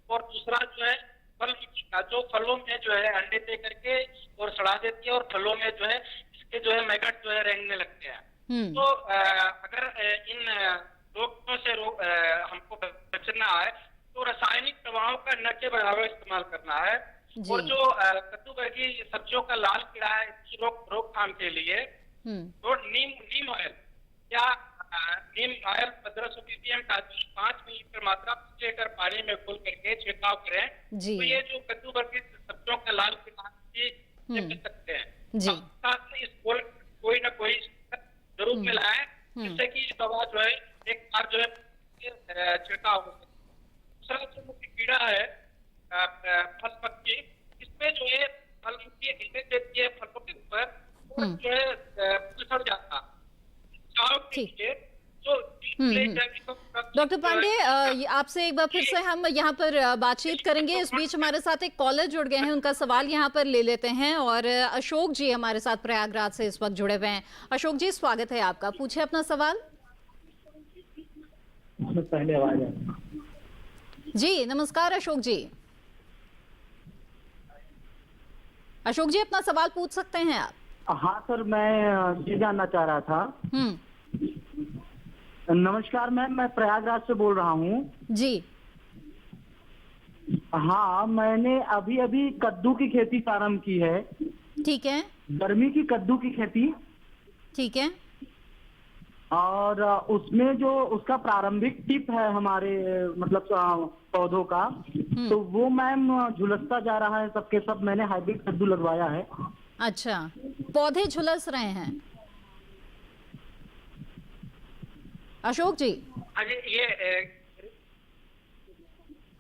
और दूसरा जो है फल का, जो फलों में जो है अंडे दे करके और सड़ा देती है, और फलों में जो है इसके जो है मैगट जो है रेंगने लगते हैं। तो अगर इन रोगों से हमको बचना है तो रासायनिक दवाओं का न के बराबर इस्तेमाल करना है। और जो कद्दू वर्ग की सब्जियों का लाल कीड़ा है, इसकी रोकथाम के लिए तो नीम ऑयल या नीम ऑयल 1500 ppm का 5 मिलीलीटर मात्रा लेकर पानी में घोल करके छिड़काव करें। तो ये जो कद्दू वर्ग की सब्जियों का लाल कीड़ा बच सकते हैं। साथ में इस घोल कोई ना कोई जरूर मिलाएं, जिससे कि दवा जो है एक बार जो है छिड़काव हो। दूसरा जो मुख्य कीड़ा है फल पत्ती, इसमें जो है फल की अंडे देती है फलों के ऊपर, और जो है सड़ जाता। डॉक्टर पांडे, आपसे एक बार फिर से हम यहाँ पर बातचीत करेंगे। इस बीच हमारे साथ एक कॉलर जुड़ गए हैं, उनका सवाल यहाँ पर ले लेते हैं। और अशोक जी हमारे साथ प्रयागराज से इस वक्त जुड़े हुए हैं। अशोक जी, स्वागत है आपका, पूछे अपना सवाल। पहले आवाज है जी। नमस्कार अशोक जी। अशोक जी, अपना सवाल पूछ सकते हैं आप। हाँ सर, मैं ये जानना चाह रहा था। नमस्कार मैम, मैं प्रयागराज से बोल रहा हूँ जी। हाँ, मैंने अभी कद्दू की खेती प्रारंभ की है। ठीक है। गर्मी की कद्दू की खेती। ठीक है। और उसमें जो उसका प्रारंभिक टिप है हमारे मतलब पौधों का, तो वो मैम झुलसता जा रहा है सबके सब। मैंने हाइब्रिड कद्दू लगवाया है। अच्छा, पौधे झुलस रहे हैं अशोक जी?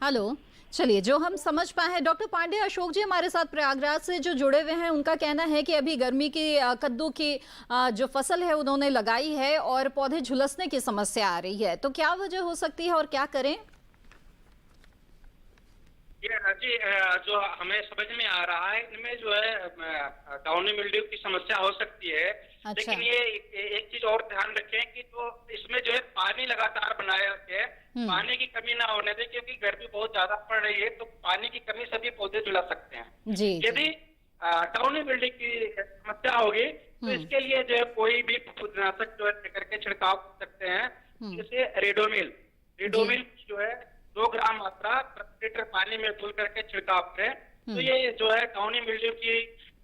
हेलो, चलिए, जो हम समझ पाए हैं डॉक्टर पांडे, अशोक जी हमारे साथ प्रयागराज से जो जुड़े हुए हैं, उनका कहना है कि अभी गर्मी की कद्दू की जो फसल है उन्होंने लगाई है और पौधे झुलसने की समस्या आ रही है। तो क्या वजह हो सकती है और क्या करें? ये जी जो हमें समझ में आ रहा है, इनमें जो है डाउनी मिल्ड्यू की समस्या हो सकती है। अच्छा। लेकिन ये एक चीज और ध्यान रखें कि तो इसमें जो है पानी लगातार बनाए रखे, पानी की कमी ना होने दें, क्योंकि गर्मी बहुत ज्यादा पड़ रही है, तो पानी की कमी सभी पौधे झुला सकते हैं। जी यदि डाउनी मिल्ड्यू की समस्या होगी तो इसके लिए जो है कोई भी कीटनाशक जो है करके छिड़काव कर सकते हैं, जैसे रेडोमिल जो है 2 ग्राम मात्रा प्रति लीटर पानी में घोल करके छिड़काव करें, तो ये जो है डाउनी मिल्ड्यू की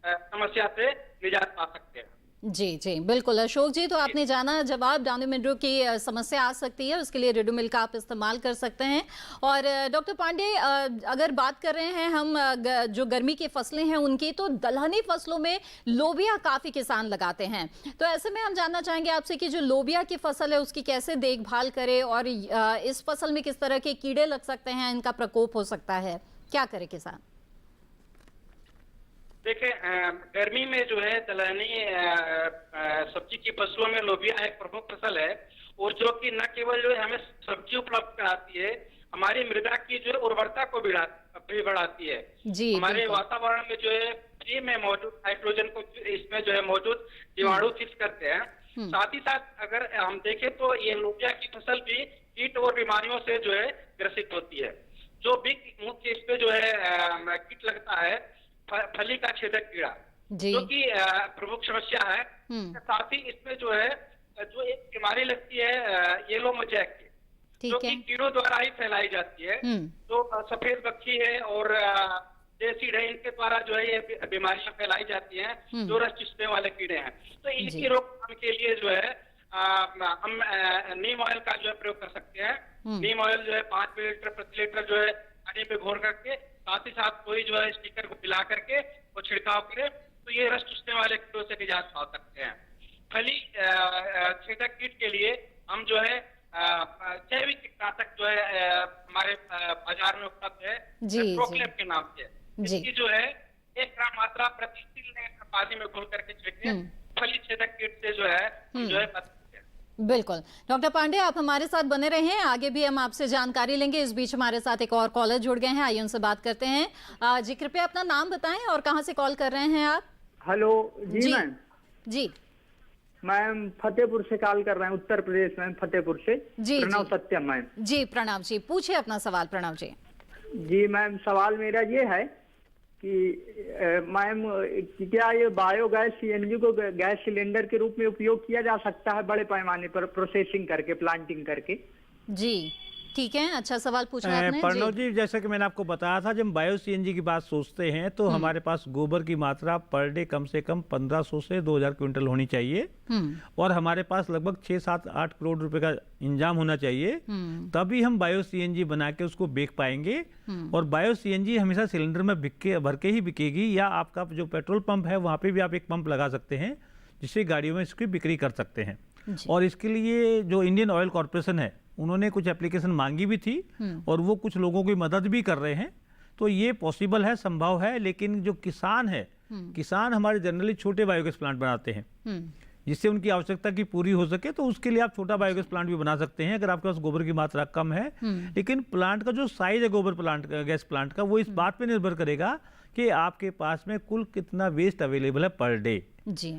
समस्या से निजात पा सकते हैं। जी जी बिल्कुल अशोक जी, तो आपने जाना जवाब। डाउनी मिल्ड्यू की समस्या आ सकती है, उसके लिए रेडोमिल का आप इस्तेमाल कर सकते हैं। और डॉक्टर पांडे, अगर बात कर रहे हैं हम जो गर्मी की फसलें हैं उनकी, तो दलहनी फसलों में लोबिया काफ़ी किसान लगाते हैं। तो ऐसे में हम जानना चाहेंगे आपसे कि जो लोबिया की फसल है उसकी कैसे देखभाल करें, और इस फसल में किस तरह के कीड़े लग सकते हैं, इनका प्रकोप हो सकता है, क्या करे किसान? देखिए, गर्मी में जो है दलहनी सब्जी की फसलों में लोबिया एक प्रमुख फसल है, और जो कि न केवल जो है हमें सब्जी उपलब्ध कराती है, हमारी मृदा की जो है उर्वरता को भी बढ़ाती है। जी, हमारे वातावरण में जो है फ्री में मौजूद हाइड्रोजन को इसमें जो है मौजूद जीवाणु फिक्स करते हैं। साथ ही साथ अगर हम देखें तो ये लोबिया की फसल भी कीट और बीमारियों से जो है ग्रसित होती है। जो भी मुख्य इस पे जो है कीट लगता है, फली का छेदक कीड़ा, जो कि प्रमुख समस्या है। साथ ही इसमें जो है जो एक बीमारी लगती है येलो मोजैक की, जो कि कीड़ों द्वारा ही फैलाई जाती है। तो सफेद बक्खी है और देसी ढाई, इनके द्वारा जो है ये बीमारियां फैलाई जाती हैं, जो रस चूसने वाले कीड़े हैं। तो इनकी रोकथाम के लिए जो है हम नीम ऑयल का जो है प्रयोग कर सकते हैं। नीम ऑयल जो है 5 मिलीलीटर प्रति लीटर जो है पानी पे घोल करके, साथ ही साथ कोई जो है स्टिकर को पिला करके वो छिड़काव करे, तो ये रस चूसने वाले कीड़ों से निजात पा सकते हैं। फली छेदक कीट के लिए हम जो है जैविक कीटनाशक जो है हमारे बाजार में उपलब्ध है, प्रोक्लेप के नाम से। इसकी जो है 1 ग्राम मात्रा प्रति 3 लीटर पानी में घोल करके छिड़के, फली छेदक कीट से जो है बिल्कुल। डॉक्टर पांडे, आप हमारे साथ बने रहे हैं, आगे भी हम आपसे जानकारी लेंगे। इस बीच हमारे साथ एक और कॉलर जुड़ गए हैं, आइए उनसे बात करते हैं। जी कृपया अपना नाम बताएं और कहां से कॉल कर रहे हैं आप? हेलो जी मैम। जी मैम फतेहपुर से कॉल कर रहे हैं, उत्तर प्रदेश में, फतेहपुर से। जी प्रणव सत्यम मैम। जी प्रणव जी, पूछिए अपना सवाल। प्रणव जी। जी मैम, सवाल मेरा ये है कि मैम क्या ये बायोगैस सीएनजी को गैस सिलेंडर के रूप में उपयोग किया जा सकता है बड़े पैमाने पर प्रोसेसिंग करके, प्लांटिंग करके? जी ठीक है, अच्छा सवाल पूछा आपने। प्रणव जी, जैसा कि मैंने आपको बताया था, जब बायो सीएनजी की बात सोचते हैं तो हमारे पास गोबर की मात्रा पर डे कम से कम 1500 से 2000 क्विंटल होनी चाहिए, और हमारे पास लगभग 6-7-8 करोड़ रुपए का इंजाम होना चाहिए, तभी हम बायो सीएनजी बना के उसको बेच पाएंगे। और बायो सीएनजी हमेशा सिलेंडर में भर के ही बिकेगी, या आपका जो पेट्रोल पंप है वहाँ पे भी आप एक पंप लगा सकते हैं, जिससे गाड़ियों में इसकी बिक्री कर सकते हैं। और इसके लिए जो इंडियन ऑयल कॉर्पोरेशन है, उन्होंने कुछ एप्लीकेशन मांगी भी थी, और वो कुछ लोगों की मदद भी कर रहे हैं। तो ये पॉसिबल है, संभव है। लेकिन जो किसान है, किसान हमारे जनरली छोटे बायोगैस प्लांट बनाते हैं, जिससे उनकी आवश्यकता की पूरी हो सके, तो उसके लिए आप छोटा बायोगैस प्लांट भी बना सकते हैं अगर आपके पास गोबर की मात्रा कम है। लेकिन प्लांट का जो साइज है गोबर प्लांट का, गैस प्लांट का, वो इस बात पे निर्भर करेगा कि आपके पास में कुल कितना वेस्ट अवेलेबल है पर डे।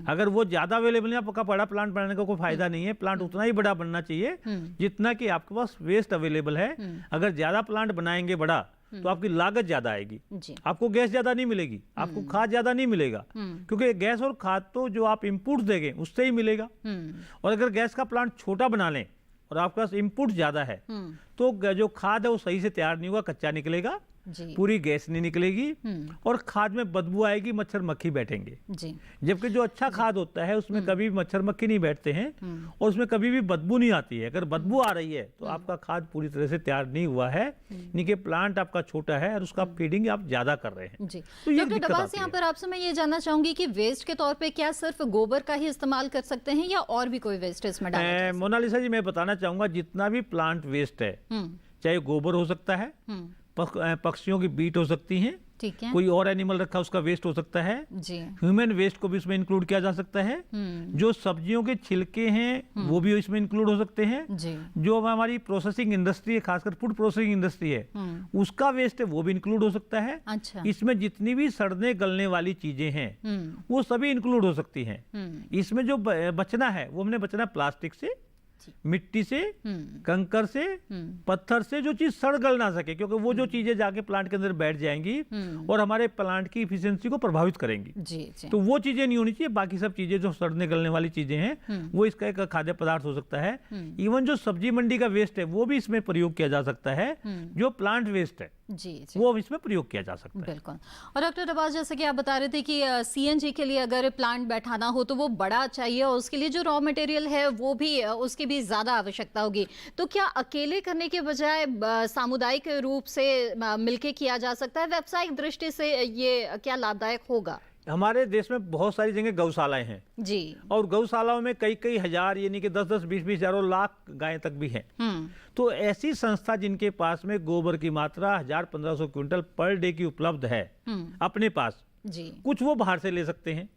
अगर वो ज्यादा अवेलेबल है, आपका बड़ा प्लांट बनाने का कोई फायदा नहीं है। प्लांट उतना ही बड़ा बनना चाहिए जितना कि आपके पास वेस्ट अवेलेबल है। अगर ज्यादा प्लांट बनाएंगे बड़ा, तो आपकी लागत ज्यादा आएगी, आपको गैस ज्यादा नहीं मिलेगी, आपको खाद ज्यादा नहीं मिलेगा, क्योंकि गैस और खाद तो जो आप इनपुट देंगे उससे ही मिलेगा। और अगर गैस का प्लांट छोटा बना लें और आपके पास इनपुट ज्यादा है, तो जो खाद है वो सही से तैयार नहीं होगा, कच्चा निकलेगा, पूरी गैस नहीं निकलेगी, और खाद में बदबू आएगी, मच्छर मक्खी बैठेंगे। जबकि जो अच्छा खाद होता है उसमें कभी मच्छर मक्खी नहीं बैठते हैं, और उसमें कभी भी बदबू नहीं आती है। अगर बदबू आ रही है तो आपका खाद पूरी तरह से तैयार नहीं हुआ है, यानी कि प्लांट आपका छोटा है और उसका फीडिंग आप ज्यादा कर रहे हैं। तो ये डॉक्टर डबास, यहाँ पर आपसे मैं ये जानना चाहूंगी कि वेस्ट के तौर पे क्या सिर्फ गोबर का ही इस्तेमाल कर सकते हैं, या और भी कोई वेस्ट इसमें डाला जा सकता है? मोनालिसा जी, मैं बताना चाहूंगा, जितना भी प्लांट वेस्ट है, चाहे गोबर हो सकता है, पक्षियों की बीट हो सकती हैं, ठीक है। कोई और एनिमल रखा उसका वेस्ट हो सकता है जी। ह्यूमन वेस्ट को भी इसमें इंक्लूड किया जा सकता है। जो सब्जियों के छिलके हैं वो भी इसमें इंक्लूड हो सकते हैं जी। जो हमारी प्रोसेसिंग इंडस्ट्री है, खासकर फूड प्रोसेसिंग इंडस्ट्री है, उसका वेस्ट है वो भी इंक्लूड हो सकता है। अच्छा। इसमें जितनी भी सड़ने गलने वाली चीजें हैं वो सभी इंक्लूड हो सकती हैं। इसमें जो बचना है वो हमने बचना प्लास्टिक से, मिट्टी से, कंकर से, पत्थर से, जो चीज सड़ गल ना सके, क्योंकि वो जो चीजें जाके प्लांट के अंदर बैठ जाएंगी और हमारे प्लांट की इफिशियंसी को प्रभावित करेंगी। जी। तो वो चीजें नहीं होनी चाहिए। बाकी सब चीजें जो सड़ने गलने वाली चीजें हैं वो इसका एक खाद्य पदार्थ हो सकता है। इवन जो सब्जी मंडी का वेस्ट है वो भी इसमें प्रयोग किया जा सकता है। जो प्लांट वेस्ट है जी। वो इसमें प्रयोग किया जा सकता है। बिल्कुल। और डॉक्टर अब्बास, जैसे कि आप बता रहे थे कि सीएनजी के लिए अगर प्लांट बैठाना हो तो वो बड़ा चाहिए और उसके लिए जो रॉ मटेरियल है वो भी उसकी भी ज्यादा आवश्यकता होगी। तो क्या अकेले करने के बजाय सामुदायिक रूप से मिलके किया जा सकता है? व्यावसायिक दृष्टि से ये क्या लाभदायक होगा? हमारे देश में बहुत सारी जगह गौशालाएं हैं जी। और गौशालाओं में कई कई हजार यानी कि 10-10, 20-20 हजारों लाख गायें तक भी हैं। तो ऐसी संस्था जिनके पास में गोबर की मात्रा 1000-1500 क्विंटल पर डे की उपलब्ध है अपने पास जी। कुछ वो बाहर से ले सकते हैं,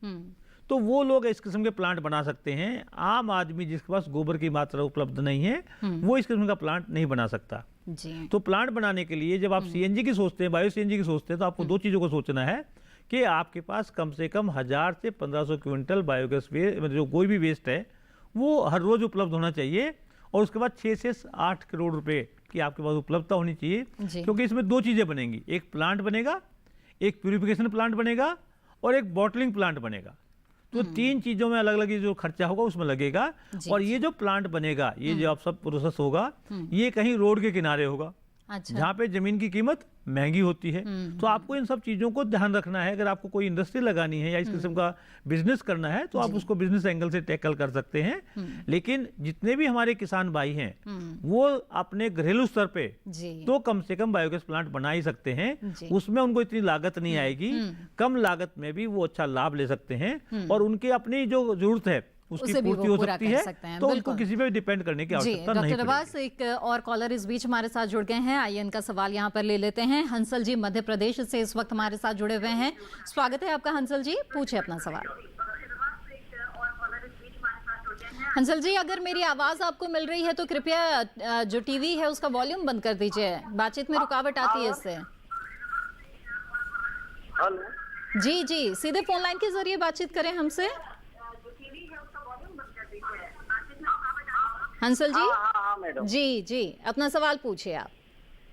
तो वो लोग इस किस्म के प्लांट बना सकते हैं। आम आदमी जिसके पास गोबर की मात्रा उपलब्ध नहीं है वो इस किस्म का प्लांट नहीं बना सकता जी। तो प्लांट बनाने के लिए जब आप सीएनजी की सोचते हैं, बायो सीएनजी की सोचते हैं, तो आपको दो चीजों को सोचना है कि आपके पास कम से कम 1000 से 1500 क्विंटल बायोगैस वेस्ट, जो कोई भी वेस्ट है वो हर रोज उपलब्ध होना चाहिए। और उसके बाद 6 से 8 करोड़ रुपए की आपके पास उपलब्धता होनी चाहिए, क्योंकि इसमें दो चीजें बनेंगी, एक प्लांट बनेगा, एक प्यूरिफिकेशन प्लांट बनेगा और एक बॉटलिंग प्लांट बनेगा। तो 3 चीजों में अलग अलग जो खर्चा होगा उसमें लगेगा। और ये जो प्लांट बनेगा, ये जो आप सब प्रोसेस होगा, ये कहीं रोड के किनारे होगा। अच्छा। जहाँ पे जमीन की कीमत महंगी होती है। तो आपको इन सब चीजों को ध्यान रखना है। अगर आपको कोई इंडस्ट्री लगानी है या इस किस्म का बिजनेस करना है तो आप उसको बिजनेस एंगल से टैकल कर सकते हैं। लेकिन जितने भी हमारे किसान भाई हैं वो अपने घरेलू स्तर पे तो कम से कम बायोगैस प्लांट बना ही सकते हैं। उसमें उनको इतनी लागत नहीं आएगी, कम लागत में भी वो अच्छा लाभ ले सकते हैं और उनकी अपनी जो जरूरत है उसकी पूर्ति हो सकती है। तो उनको किसी पे डिपेंड करने की आवश्यकता नहीं डॉक्टर अब्बास, एक और कॉलर इस बीच हमारे साथ जुड़ गए हैं। आइए इनका सवाल यहाँ पर ले लेते हैं। हंसल जी मध्य प्रदेश से इस वक्त हमारे साथ जुड़े हुए हैं। स्वागत है आपका हंसल जी, पूछिए अपना सवाल। हंसल जी, अगर मेरी आवाज आपको मिल रही है तो कृपया जो टीवी है उसका वॉल्यूम बंद कर दीजिए, बातचीत में रुकावट आती है इससे। जी जी, सीधे फोन लाइन के जरिए बातचीत करें हमसे। हंसल जी। हाँ मैडम। जी जी, अपना सवाल पूछिए आप।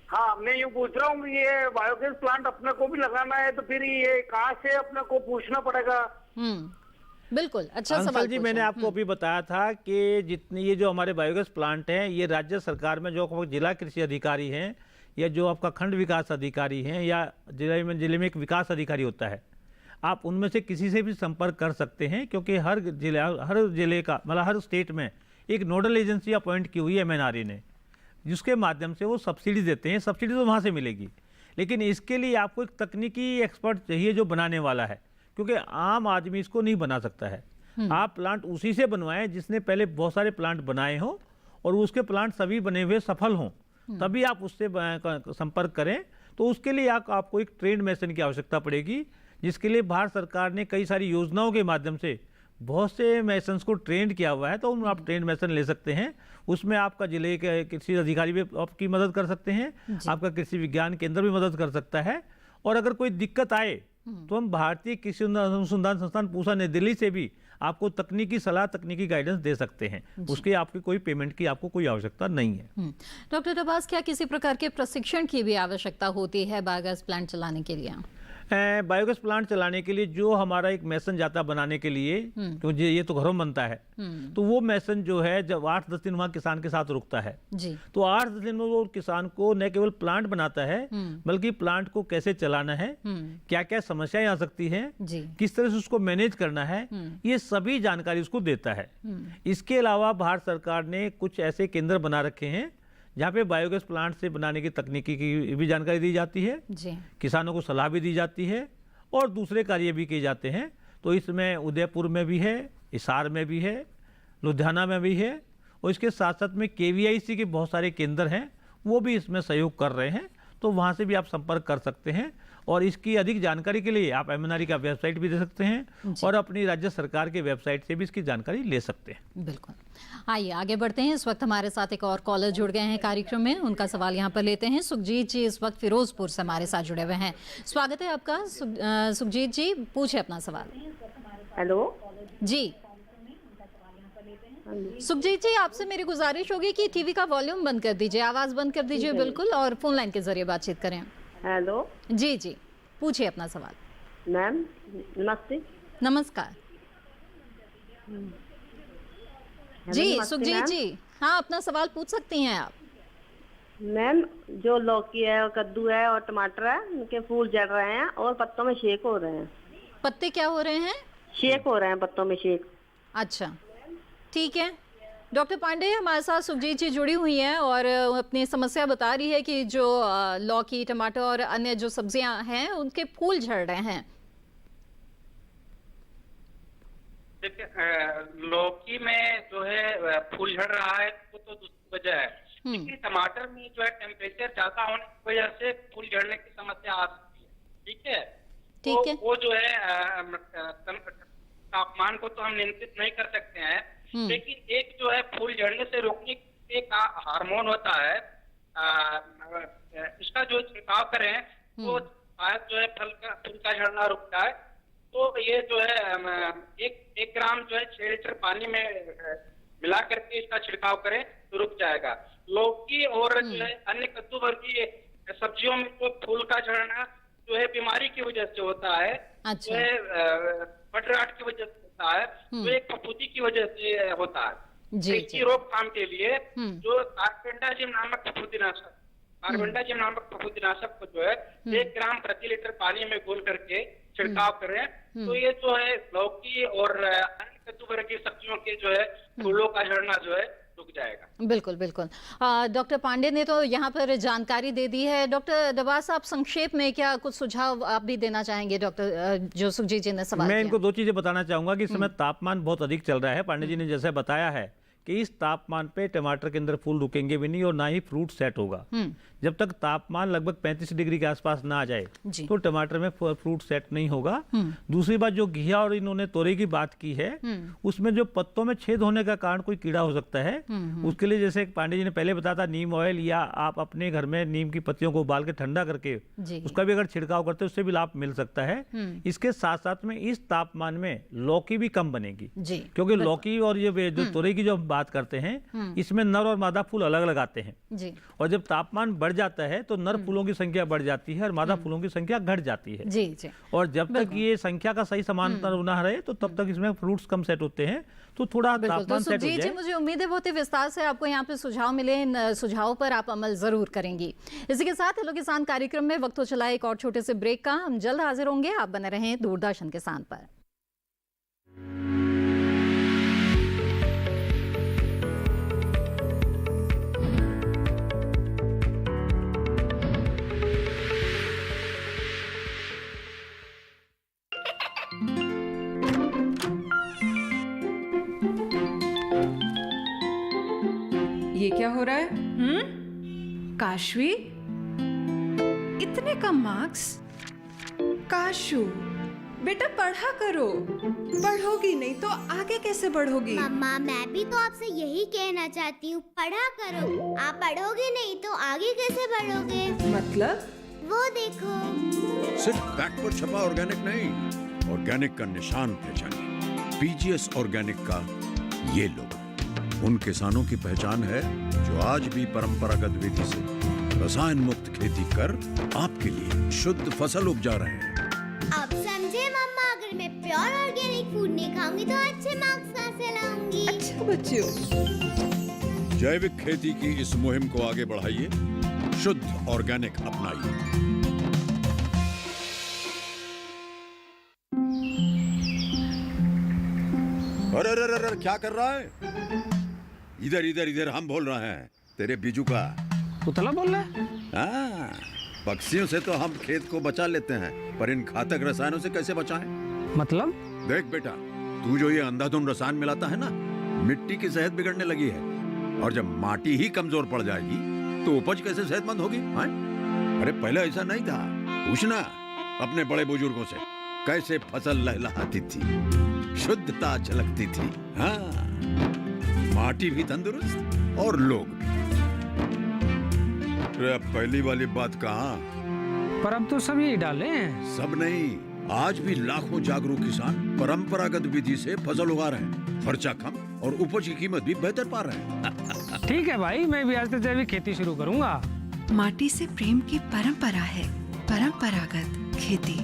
हाँ, मैं यूँ पूछ रहा हूँ, ये बायोगैस प्लांट अपने को भी लगाना है तो फिर ये कहाँ से अपने को पूछना पड़ेगा? बिल्कुल अच्छा सवाल जी। मैंने आपको अभी बताया था कि जितने ये जो हमारे बायोगैस प्लांट हैं ये राज्य सरकार में जो जिला कृषि अधिकारी हैं या जो आपका खंड विकास अधिकारी हैं या जिले में एक विकास अधिकारी होता है, आप उनमें से किसी से भी संपर्क कर सकते हैं। क्योंकि हर जिले का मतलब हर स्टेट में एक नोडल एजेंसी अपॉइंट की हुई है MNRE ने, जिसके माध्यम से वो सब्सिडी देते हैं। सब्सिडी तो वहाँ से मिलेगी, लेकिन इसके लिए आपको एक तकनीकी एक्सपर्ट चाहिए जो बनाने वाला है, क्योंकि आम आदमी इसको नहीं बना सकता है। आप प्लांट उसी से बनवाएं जिसने पहले बहुत सारे प्लांट बनाए हों और उसके प्लांट सभी बने हुए सफल हों, तभी आप उससे संपर्क करें। तो उसके लिए आपको एक ट्रेंड मेसन की आवश्यकता पड़ेगी, जिसके लिए भारत सरकार ने कई सारी योजनाओं के माध्यम से बहुत से मेसन्स को ट्रेंड किया हुआ है। तो आप ट्रेंड मेसन ले सकते हैं, उसमें आपका जिले के कृषि अधिकारी भी आपकी मदद कर सकते हैं, आपका कृषि विज्ञान केंद्र भी मदद कर सकता है। और अगर कोई दिक्कत आए तो हम भारतीय कृषि अनुसंधान संस्थान पूसा नई दिल्ली से भी आपको तकनीकी सलाह, तकनीकी गाइडेंस दे सकते हैं। उसके आपकी कोई पेमेंट की आपको कोई आवश्यकता नहीं है। डॉक्टर अब्बास, क्या किसी प्रकार के प्रशिक्षण की भी आवश्यकता होती है बायोगैस प्लांट चलाने के लिए? बायोगैस प्लांट चलाने के लिए जो हमारा एक मेसन जाता बनाने के लिए, क्योंकि ये तो घरों बनता है, तो वो मेसन जो है जब 8-10 दिन वहाँ किसान के साथ रुकता है जी। तो 8-10 दिन में वो किसान को न केवल प्लांट बनाता है बल्कि प्लांट को कैसे चलाना है, क्या क्या समस्याएं आ सकती हैं, किस तरह से उसको मैनेज करना है, ये सभी जानकारी उसको देता है। इसके अलावा भारत सरकार ने कुछ ऐसे केंद्र बना रखे हैं जहाँ पे बायोगैस प्लांट से बनाने की तकनीकी की भी जानकारी दी जाती है जी। किसानों को सलाह भी दी जाती है और दूसरे कार्य भी किए जाते हैं। तो इसमें उदयपुर में भी है, हिसार में भी है, लुधियाना में भी है और इसके साथ साथ में KVIC के बहुत सारे केंद्र हैं, वो भी इसमें सहयोग कर रहे हैं। तो वहाँ से भी आप संपर्क कर सकते हैं और इसकी अधिक जानकारी के लिए आप MNRE का वेबसाइट भी दे सकते हैं और अपनी राज्य सरकार के वेबसाइट से भी इसकी जानकारी ले सकते हैं। बिल्कुल। आइए आगे बढ़ते हैं। इस वक्त हमारे साथ एक और कॉलर जुड़ गए हैं कार्यक्रम में, उनका सवाल यहाँ पर लेते हैं। सुखजीत जी इस वक्त फिरोजपुर से हमारे साथ जुड़े हुए हैं। स्वागत है आपका सुखजीत जी, पूछे अपना सवाल। हेलो जी सुखजीत जी, आपसे मेरी गुजारिश होगी कि टीवी का वॉल्यूम बंद कर दीजिए, आवाज बंद कर दीजिए बिल्कुल, और फोन लाइन के जरिए बातचीत करें। हेलो जी जी, पूछिए अपना सवाल। मैम नमस्ते। नमस्कार जी सुखजीत जी, हाँ अपना सवाल पूछ सकती हैं आप। मैम जो लौकी है और कद्दू है और टमाटर है, उनके फूल जड़ रहे हैं और पत्तों में शेक हो रहे हैं। पत्ते क्या हो रहे हैं? शेक हो रहे हैं, पत्तों में शेक। अच्छा ठीक है। डॉक्टर पांडे हमारे साथ सुखजीत जी जुड़ी हुई हैं और अपनी समस्या बता रही है कि जो लौकी, टमाटर और अन्य जो सब्जियां हैं उनके फूल झड़ रहे हैं। देखिए लौकी में जो है फूल झड़ रहा है वो तो दूसरी वजह है, लेकिन टमाटर में जो है टेम्परेचर ज्यादा होने की वजह से फूल झड़ने की समस्या आ सकती है। ठीक है, ठीक है। वो जो है तापमान को तो हम नियंत्रित नहीं कर सकते हैं, लेकिन एक जो है फूल झड़ने से रोकने के एक हार्मोन होता है, इसका जो छिड़काव करें तो शायद जो है फूल का झड़ना रुकता है। तो ये जो है एक ग्राम जो है 6 लीटर पानी में मिला करके इसका छिड़काव करें तो रुक जाएगा। लौकी और जो है अन्य कद्दू वर्गीय सब्जियों में तो फूल का झड़ना जो है बीमारी की वजह से होता है, अच्छा। जो है बटराट की वजह से होता है, जो एक फफूंदी की वजह से होता है। जी, इसकी रोकथाम के लिए जो कार्बेंडाजिम नामक फफूंदीनाशक को जो है 1 ग्राम प्रति लीटर पानी में घोल करके छिड़काव करें तो ये जो है लौकी और अन्य कद्दू वर्गीय सब्जियों के जो है फूलों का झड़ना जो है रुक जाएगा। बिल्कुल बिल्कुल। डॉक्टर पांडे ने तो यहाँ पर जानकारी दे दी है। डॉक्टर दबास, आप संक्षेप में क्या कुछ सुझाव आप भी देना चाहेंगे? डॉक्टर जो सुखजीत जी ने सवाल मैं किया। इनको 2 चीजें बताना चाहूंगा कि इस समय तापमान बहुत अधिक चल रहा है। पांडे जी ने जैसे बताया है कि इस तापमान पे टमाटर के अंदर फूल रुकेंगे भी नहीं और ना ही फ्रूट सेट होगा। जब तक तापमान लगभग 35 डिग्री के आसपास ना आ जाए तो टमाटर में फ्रूट सेट नहीं होगा। दूसरी बात, जो घिया और इन्होंने तोरई की बात की है, उसमें जो पत्तों में छेद होने का कारण कोई कीड़ा हो सकता है। उसके लिए जैसे पांडे जी ने पहले बताया था, नीम ऑयल या आप अपने घर में नीम की पत्तियों को उबाल के ठंडा करके उसका भी अगर छिड़काव करते हैं उससे भी लाभ मिल सकता है। इसके साथ साथ में इस तापमान में लौकी भी कम बनेगी, क्योंकि लौकी और ये जो तोरई की जो बात करते हैं इसमें नर और मादा फूल अलग अलग आते हैं, और जब तापमान बढ़ जाता है तो नर फूलों की संख्या बढ़ जाती है और मादा फूलों की संख्या घट जाती है। जी जी। और जब तक ये संख्या का सही समांतर ना रहे तो तब तक इसमें फ्रूट्स कम सेट होते हैं, तो थोड़ा तापमान सेट हो जाए। मुझे उम्मीद है बहुत ही विस्तार से आपको यहाँ पे सुझाव मिले। इन सुझावों पर आप अमल जरूर करेंगी। इसी के साथ हेलो किसान कार्यक्रम में वक्त हो चला एक और छोटे से ब्रेक का। हम जल्द हाजिर होंगे। आप बने रहें दूरदर्शन किसान पर। ये क्या हो रहा है? काशवी, इतने कम मार्क्स? काशू बेटा पढ़ा करो, पढ़ोगी नहीं तो आगे कैसे बढ़ोगी? मम्मा मैं भी तो आपसे यही कहना चाहती हूँ, पढ़ा करो। आप पढ़ोगे नहीं तो आगे कैसे बढ़ोगे? मतलब? वो देखो, सिर्फ बैक पर छपा ऑर्गेनिक नहीं, ऑर्गेनिक का निशान पहचानिए। पीजीएस ऑर्गेनिक का ये लोगो उन किसानों की पहचान है जो आज भी परंपरागत विधि से रसायन मुक्त खेती कर आपके लिए शुद्ध फसल उपजा रहे हैं। अब समझे मम्मा, अगर मैं प्योर ऑर्गेनिक फूड नहीं खाऊंगी तो अच्छे मार्क्स कहाँ से लाऊंगी? अच्छा बच्चों, जैविक खेती की इस मुहिम को आगे बढ़ाइए, शुद्ध ऑर्गेनिक अपनाइए। अरे अरे अरे क्या कर रहा है? इधर इधर इधर, हम बोल रहे हैं तेरे बीजू का। पुतला बोल रहा है? हाँ, पक्षियों से तो हम खेत को बचा लेते हैं, पर इन घातक रसायनों से कैसे बचाएं? मतलब? देख बेटा, तू जो ये अंधाधुंध रसायन मिलाता है ना, मिट्टी की सेहत बिगड़ने लगी है, और जब माटी ही कमजोर पड़ जाएगी तो उपज कैसे सेहतमंद होगी? हाँ? अरे पहले ऐसा नहीं था, पूछना। अपने बड़े बुजुर्गों से कैसे फसल लहलहाती थी, शुद्धता झलकती थी। हाँ, माटी भी तंदुरुस्त और लोग भी। अरे पहली वाली बात कहाँ, पर अब तो सब यही डाले हैं। सब नहीं, आज भी लाखों जागरूक किसान परंपरागत विधि से फसल उगा रहे हैं। खर्चा कम और उपज की कीमत भी बेहतर पा रहे हैं। ठीक है भाई, मैं भी आज से जैविक खेती शुरू करूंगा। माटी से प्रेम की परंपरा है, परंपरागत खेती।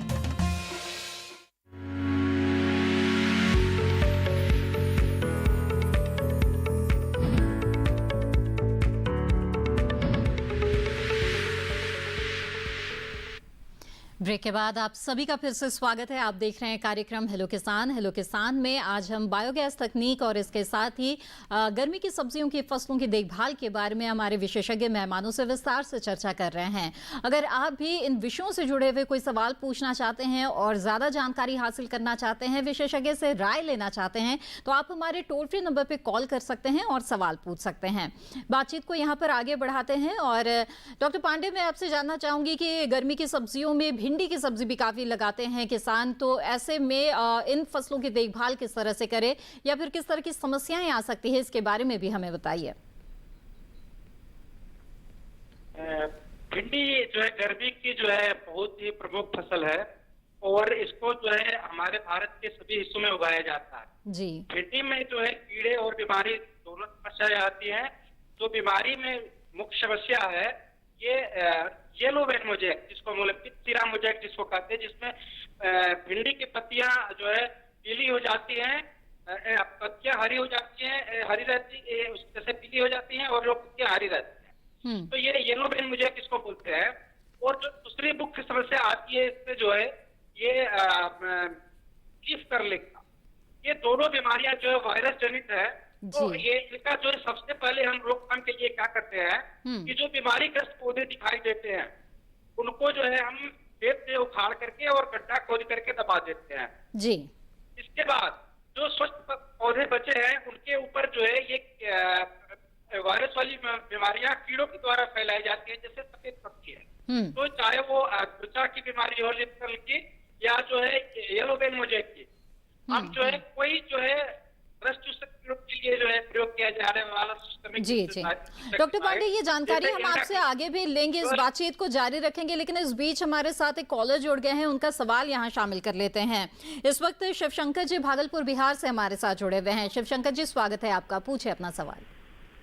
ब्रेक के बाद आप सभी का फिर से स्वागत है। आप देख रहे हैं कार्यक्रम हेलो किसान। हेलो किसान में आज हम बायोगैस तकनीक और इसके साथ ही गर्मी की सब्जियों की फसलों की देखभाल के बारे में हमारे विशेषज्ञ मेहमानों से विस्तार से चर्चा कर रहे हैं। अगर आप भी इन विषयों से जुड़े हुए कोई सवाल पूछना चाहते हैं और ज़्यादा जानकारी हासिल करना चाहते हैं, विशेषज्ञ से राय लेना चाहते हैं, तो आप हमारे टोल फ्री नंबर पर कॉल कर सकते हैं और सवाल पूछ सकते हैं। बातचीत को यहाँ पर आगे बढ़ाते हैं और डॉक्टर पांडे, मैं आपसे जानना चाहूँगी कि गर्मी की सब्जियों में भिंडी की सब्जी भी काफी लगाते हैं किसान, तो ऐसे में इन फसलों की देखभाल किस तरह से करें या फिर किस तरह की समस्याएं आ सकती है, इसके बारे में भी हमें बताइए। भिंडी जो है गर्मी की जो है बहुत ही प्रमुख फसल है और इसको जो है हमारे भारत के सभी हिस्सों में उगाया जाता है जी। भिंडी में जो है कीड़े और बीमारी दोनों समस्याएं आती हैं। जो बीमारी में मुख्य समस्या है ये येलो वेन मोजेक, जिसको पित्तीरा मोजेक जिसको कहते हैं, जिसमें भिंडी की पत्तियां जो है पीली हो जाती हैं, पत्तियां हरी हो जाती हैं, हरी रहती जैसे पीली हो जाती हैं और जो पत्तियां हरी रहती हैं, तो ये येलो वेन मोजेक इसको बोलते हैं। और जो दूसरी मुख्य समस्या आती है इसमें जो है ये लीफ कर्लिंग, ये दोनों बीमारियां जो है वायरस जनित है। तो ये इसका जो है सबसे पहले हम रोकथाम के लिए क्या करते हैं कि जो बीमारीग्रस्त पौधे दिखाई देते हैं उनको जो है हम खेत से उखाड़ करके और गड्ढा खोद करके दबा देते हैं जी। इसके बाद जो स्वस्थ पौधे बचे हैं उनके ऊपर जो है ये वायरस वाली बीमारियां कीड़ों के द्वारा फैलाई जाती है, जैसे सफेद पत्ती है, तो चाहे वो त्वचा की बीमारी हो, लिप कर्ल की, या जो है येलो वेन मोजेक की, हम जो है कोई जो है के लिए जो है प्रयोग किया जा रहा वाला सिस्टम। जी जी डॉक्टर पांडे, ये जानकारी हम आपसे आगे भी लेंगे, इस बातचीत को जारी रखेंगे, लेकिन इस बीच हमारे साथ एक कॉलर जुड़ गए हैं, उनका सवाल यहाँ शामिल कर लेते हैं। इस वक्त शिवशंकर जी भागलपुर बिहार से हमारे साथ जुड़े हुए हैं। शिवशंकर जी, स्वागत है आपका, पूछे अपना सवाल।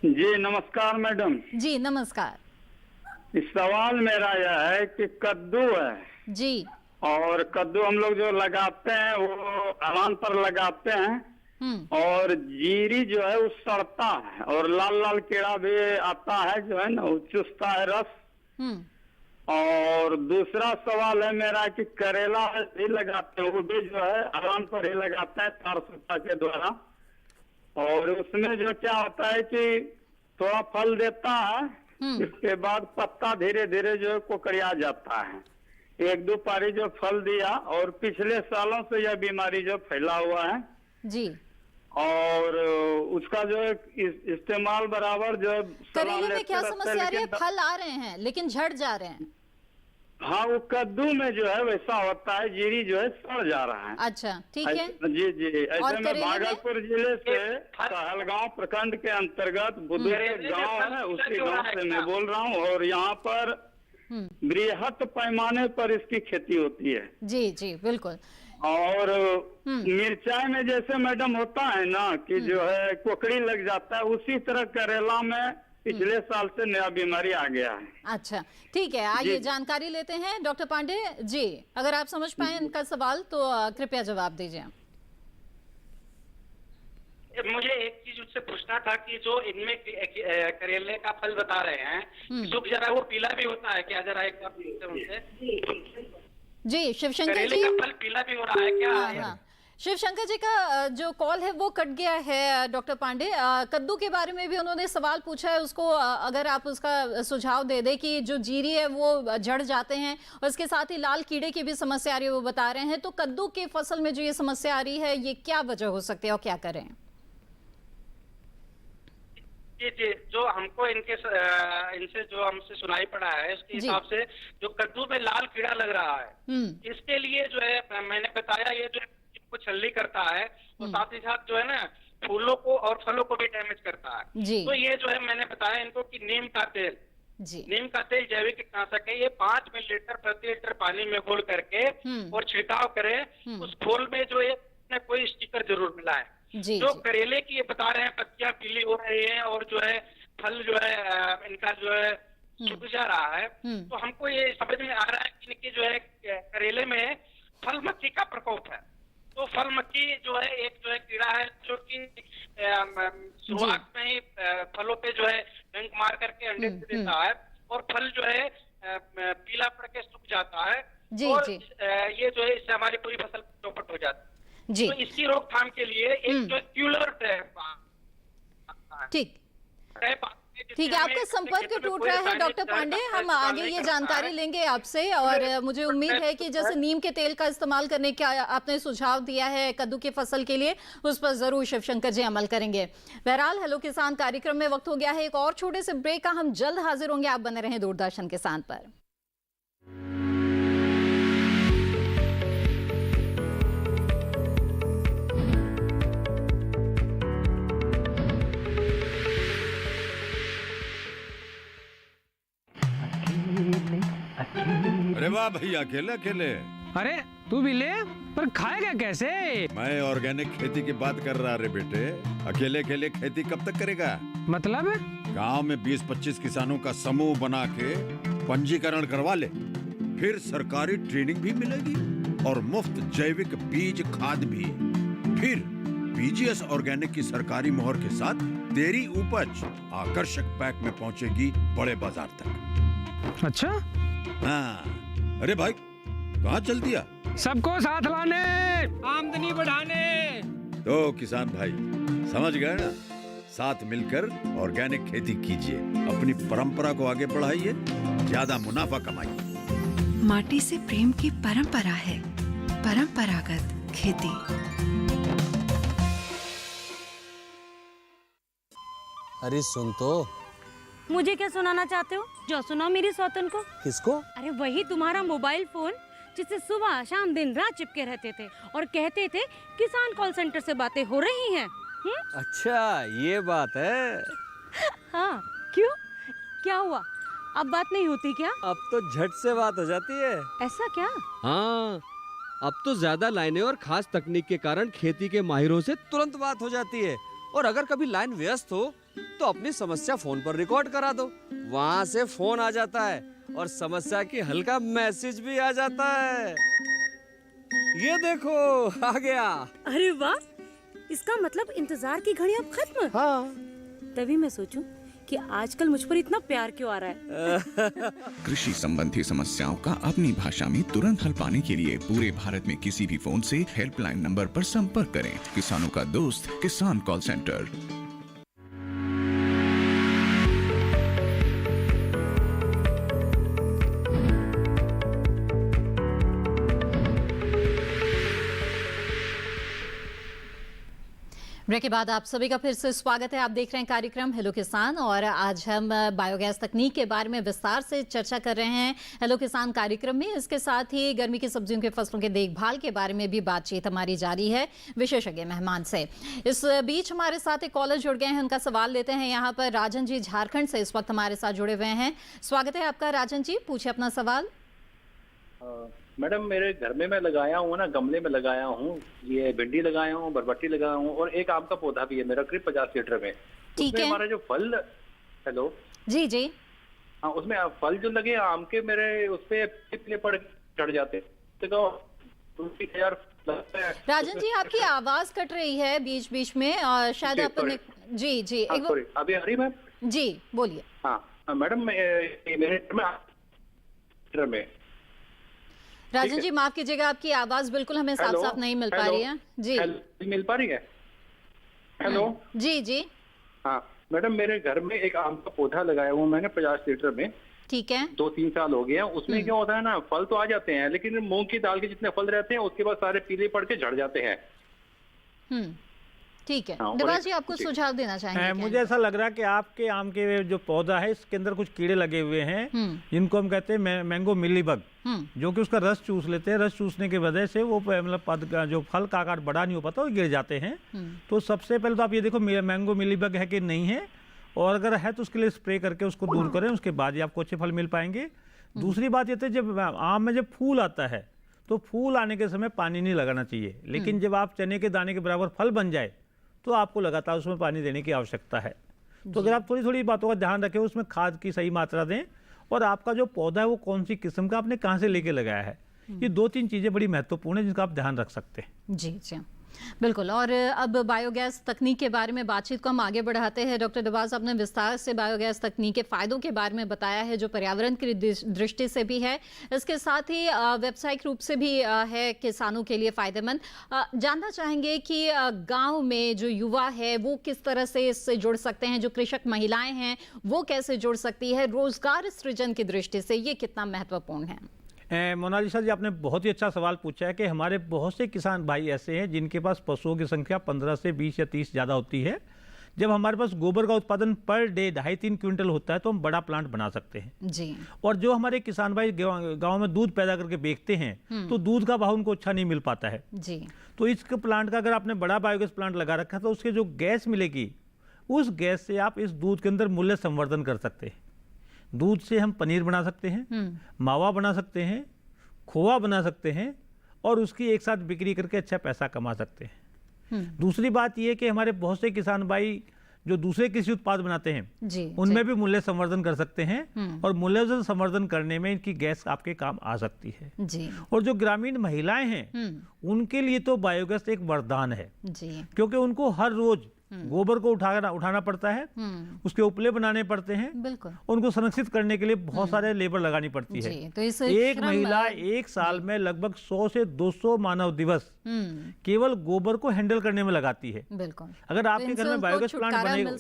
जी नमस्कार मैडम। जी नमस्कार। इस सवाल मेरा यह है कि कद्दू है जी, और कद्दू हम लोग जो लगाते हैं वो अलान पर लगाते हैं और जीरी जो है वो सड़ता है और लाल लाल कीड़ा भी आता है जो है ना, वो चुसता है रस। और दूसरा सवाल है मेरा कि करेला भी लगाते हैं, वो भी जो है अलान पर ही लगाते हैं तार सूता के द्वारा, और उसमें जो क्या होता है कि थोड़ा फल देता है, इसके बाद पत्ता धीरे धीरे जो है कोकड़िया जाता है। एक दो पारी जो फल दिया और पिछले सालों से यह बीमारी जो फैला हुआ है जी, और उसका जो है इस्तेमाल बराबर जो है। करेले में क्या समस्या आ रही है? फल आ रहे हैं लेकिन झड़ जा रहे हैं। हाँ, वो कद्दू में जो है वैसा होता है, जीरी जो है सड़ जा रहा है। अच्छा ठीक है जी जी। ऐसे में भागलपुर जिले से कहलगांव प्रखंड के अंतर्गत बुधेर गांव है, उसी गांव से मैं बोल रहा हूँ, और यहाँ पर बृहत पैमाने पर इसकी खेती होती है। जी जी बिल्कुल। और मिर्चाई में जैसे मैडम होता है ना कि जो है कोकड़ी लग जाता है, उसी तरह करेला में पिछले साल से नया बीमारी आ गया है। अच्छा ठीक है, आइए जानकारी लेते हैं डॉक्टर पांडे जी, अगर आप समझ पाए इनका सवाल तो कृपया जवाब दीजिए। मुझे एक चीज उससे पूछना था कि जो इनमें करेले का फल बता रहे हैं जो जरा वो पीला भी होता है क्या? जरा एक उनसे जी शिवशंकर जी, फल पीला भी हो रहा है क्या? हाँ। शिवशंकर जी का जो कॉल है वो कट गया है डॉक्टर पांडे। कद्दू के बारे में भी उन्होंने सवाल पूछा है, उसको अगर आप उसका सुझाव दे दें कि जो जीरी है वो झड़ जाते हैं और इसके साथ ही लाल कीड़े की भी समस्या आ रही है, वो बता रहे हैं। तो कद्दू की फसल में जो ये समस्या आ रही है, ये क्या वजह हो सकती है और क्या करें? जी, जो हमको इनसे जो हमसे सुनाई पड़ा है उसके हिसाब से जो कद्दू में लाल कीड़ा लग रहा है, इसके लिए जो है मैंने बताया ये जो को छल्ली करता है और साथ ही साथ जो है ना फूलों को और फलों को भी डैमेज करता है। तो ये जो है मैंने बताया इनको कि नीम का तेल जैविक कीटनाशक है, ये 5 मिलीलीटर प्रति लीटर पानी में घोल करके और छिड़काव करें। उस फूल में जो है कोई स्टिकर जरूर मिला है। जो करेले की ये बता रहे हैं पत्तियां पीली हो रही हैं और जो है फल जो है इनका जो है सूख जा रहा है, तो हमको ये समझ में आ रहा है कि इनके जो है करेले में फल मक्खी का प्रकोप है। तो फल मक्खी जो है एक जो है कीड़ा है जो कि शुरुआत में ही फलों पे जो है डंक मार करके अंडे देता है और फल जो है पीला पड़ के सूख जाता है और ये जो है इससे हमारी पूरी फसल चौपट हो जाती है। तो इसकी रोकथाम के लिए एक जो क्यूलर ठीक है, आपका संपर्क टूट रहा है डॉक्टर पांडे। हम आगे ये जानकारी लेंगे आपसे और मुझे उम्मीद है कि जैसे नीम के तेल का इस्तेमाल करने का आपने सुझाव दिया है कद्दू की फसल के लिए, उस पर जरूर शिवशंकर जी अमल करेंगे। बहरहाल हेलो किसान कार्यक्रम में वक्त हो गया है एक और छोटे से ब्रेक का। हम जल्द हाजिर होंगे, आप बने रहें दूरदर्शन किसान पर। अरे वाह भैया, अकेले अकेले। अरे तू भी ले, पर खाएगा कैसे? मैं ऑर्गेनिक खेती की बात कर रहा रे बेटे। अकेले अकेले खेती कब तक करेगा? मतलब गांव में 20-25 किसानों का समूह बना के पंजीकरण करवा ले, फिर सरकारी ट्रेनिंग भी मिलेगी और मुफ्त जैविक बीज खाद भी। फिर पीजीएस ऑर्गेनिक की सरकारी मोहर के साथ तेरी उपज आकर्षक पैक में पहुंचेगी बड़े बाजार तक। अच्छा हाँ। अरे भाई कहाँ चल दिया? सबको साथ लाने, आमदनी बढ़ाने। तो किसान भाई समझ गए ना, साथ मिलकर ऑर्गेनिक खेती कीजिए, अपनी परंपरा को आगे बढ़ाइए, ज्यादा मुनाफा कमाइए। माटी से प्रेम की परंपरा है परंपरागत खेती। अरे सुन तो। मुझे क्या सुनाना चाहते हो? जो सुनाओ मेरी सौतन को। किसको? अरे वही तुम्हारा मोबाइल फोन जिससे सुबह शाम दिन रात चिपके रहते थे और कहते थे किसान कॉल सेंटर से बातें हो रही हैं। अच्छा ये बात है। हाँ क्यों, क्या हुआ? अब बात नहीं होती क्या? अब तो झट से बात हो जाती है। ऐसा क्या? हाँ, अब तो ज्यादा लाइनें और खास तकनीक के कारण खेती के माहिरों से तुरंत बात हो जाती है। और अगर कभी लाइन व्यस्त हो तो अपनी समस्या फोन पर रिकॉर्ड करा दो, वहाँ से फोन आ जाता है और समस्या की हल का मैसेज भी आ जाता है। ये देखो आ गया। अरे वाह, इसका मतलब इंतजार की घड़ी अब खत्म। हाँ। तभी मैं सोचूं कि आजकल मुझ पर इतना प्यार क्यों आ रहा है। कृषि संबंधी समस्याओं का अपनी भाषा में तुरंत हल पाने के लिए पूरे भारत में किसी भी फोन से हेल्पलाइन नंबर पर संपर्क करें। किसानों का दोस्त किसान कॉल सेंटर। ब्रेक के बाद आप सभी का फिर से स्वागत है। आप देख रहे हैं कार्यक्रम हेलो किसान और आज हम बायोगैस तकनीक के बारे में विस्तार से चर्चा कर रहे हैं हेलो किसान कार्यक्रम में। इसके साथ ही गर्मी की सब्जियों के फसलों के देखभाल के बारे में भी बातचीत हमारी जारी है विशेषज्ञ मेहमान से। इस बीच हमारे साथ एक कॉलर जुड़ गए हैं, उनका सवाल लेते हैं। यहाँ पर राजन जी झारखंड से इस वक्त हमारे साथ जुड़े हुए हैं। स्वागत है आपका राजन जी, पूछिए अपना सवाल। मैडम मेरे घर में मैं लगाया हूँ ना, गमले में लगाया हूँ, ये भिंडी लगाया हूँ, बरबट्टी लगाया हूँ और एक आम का पौधा भी है मेरा करीब 50 लीटर में। ठीक है। हमारा जो फल, हेलो जी जी हाँ, उसमें फल जो लगे आम के मेरे उस पे पिछले पड़ चढ़ जाते। तो राजन जी आपकी आवाज कट रही है बीच बीच में और शायद आपने जी जी सॉरी अभी आ रही मैम? जी बोलिए। हाँ मैडम मेरे में राजन जी माफ कीजिएगा, आपकी आवाज बिल्कुल हमें साफ साफ नहीं मिल पा रही है। जी मिल पा रही है? हेलो जी जी हाँ मैडम, मेरे घर में एक आम का पौधा लगाया हुआ मैंने 50 लीटर में। ठीक है। 2-3 साल हो गए हैं। उसमें क्या होता है ना, फल तो आ जाते हैं लेकिन मूंग की दाल के जितने फल रहते हैं उसके बाद सारे पीले पड़ के झड़ जाते हैं। ठीक है, हाँ, और डिबाज जी एक- आपको जी। सुझाव देना चाहेंगे क्या? मुझे ऐसा लग रहा है कि आपके आम के जो पौधा है इसके अंदर कुछ कीड़े लगे हुए हैं, जिनको हम कहते हैं मैंगो मिलीबग, जो कि उसका रस चूस लेते हैं। रस चूसने की वजह से वो मतलब पद का जो फल का आकार बड़ा नहीं हो पाता, वो गिर जाते हैं। तो सबसे पहले तो आप ये देखो मैंगो मिलीबग है कि नहीं है, और अगर है तो उसके लिए स्प्रे करके उसको दूर करें, उसके बाद ही आपको अच्छे फल मिल पाएंगे। दूसरी बात ये थी, जब आम में जब फूल आता है तो फूल आने के समय पानी नहीं लगाना चाहिए, लेकिन जब आप चने के दाने के बराबर फल बन जाए तो आपको लगातार उसमें पानी देने की आवश्यकता है। तो अगर आप थोड़ी थोड़ी बातों का ध्यान रखें, उसमें खाद की सही मात्रा दें, और आपका जो पौधा है वो कौन सी किस्म का आपने कहाँ से लेके लगाया है, ये 2-3 चीज़ें बड़ी महत्वपूर्ण है जिनका आप ध्यान रख सकते हैं। जी जी बिल्कुल। और अब बायोगैस तकनीक के बारे में बातचीत को हम आगे बढ़ाते हैं। डॉक्टर डिबाज, आपने विस्तार से बायोगैस तकनीक के फ़ायदों के बारे में बताया है, जो पर्यावरण की दृष्टि से भी है, इसके साथ ही व्यावसायिक रूप से भी है किसानों के लिए फ़ायदेमंद। जानना चाहेंगे कि गांव में जो युवा है वो किस तरह से इससे जुड़ सकते हैं, जो कृषक महिलाएं हैं वो कैसे जुड़ सकती है, रोजगार सृजन की दृष्टि से ये कितना महत्वपूर्ण है? मोनालिसा जी, आपने बहुत ही अच्छा सवाल पूछा है कि हमारे बहुत से किसान भाई ऐसे हैं जिनके पास पशुओं की संख्या 15 से 20 या 30 ज़्यादा होती है। जब हमारे पास गोबर का उत्पादन पर डे 2.5-3 क्विंटल होता है तो हम बड़ा प्लांट बना सकते हैं जी। और जो हमारे किसान भाई गांव में दूध पैदा करके बेचते हैं तो दूध का भाव उनको अच्छा नहीं मिल पाता है जी। तो इस प्लांट का अगर आपने बड़ा बायोगैस प्लांट लगा रखा है तो उसके जो गैस मिलेगी, उस गैस से आप इस दूध के अंदर मूल्य संवर्धन कर सकते हैं। दूध से हम पनीर बना सकते हैं, मावा बना सकते हैं, खोआ बना सकते हैं, और उसकी एक साथ बिक्री करके अच्छा पैसा कमा सकते हैं। दूसरी बात यह कि हमारे बहुत से किसान भाई जो दूसरे कृषि उत्पाद बनाते हैं उनमें भी मूल्य संवर्धन कर सकते हैं, और मूल्य संवर्धन करने में इनकी गैस आपके काम आ सकती है जी। और जो ग्रामीण महिलाएं हैं उनके लिए तो बायोगैस एक वरदान है जी। क्योंकि उनको हर रोज गोबर को उठाना पड़ता है, उसके उपले बनाने पड़ते हैं, बिल्कुल उनको संरक्षित करने के लिए बहुत सारे लेबर लगानी पड़ती है। तो एक महिला एक साल में लगभग 100 से 200 मानव दिवस केवल गोबर को हैंडल करने में लगाती है। बिल्कुल। अगर आपके घर में बायोगैस प्लांट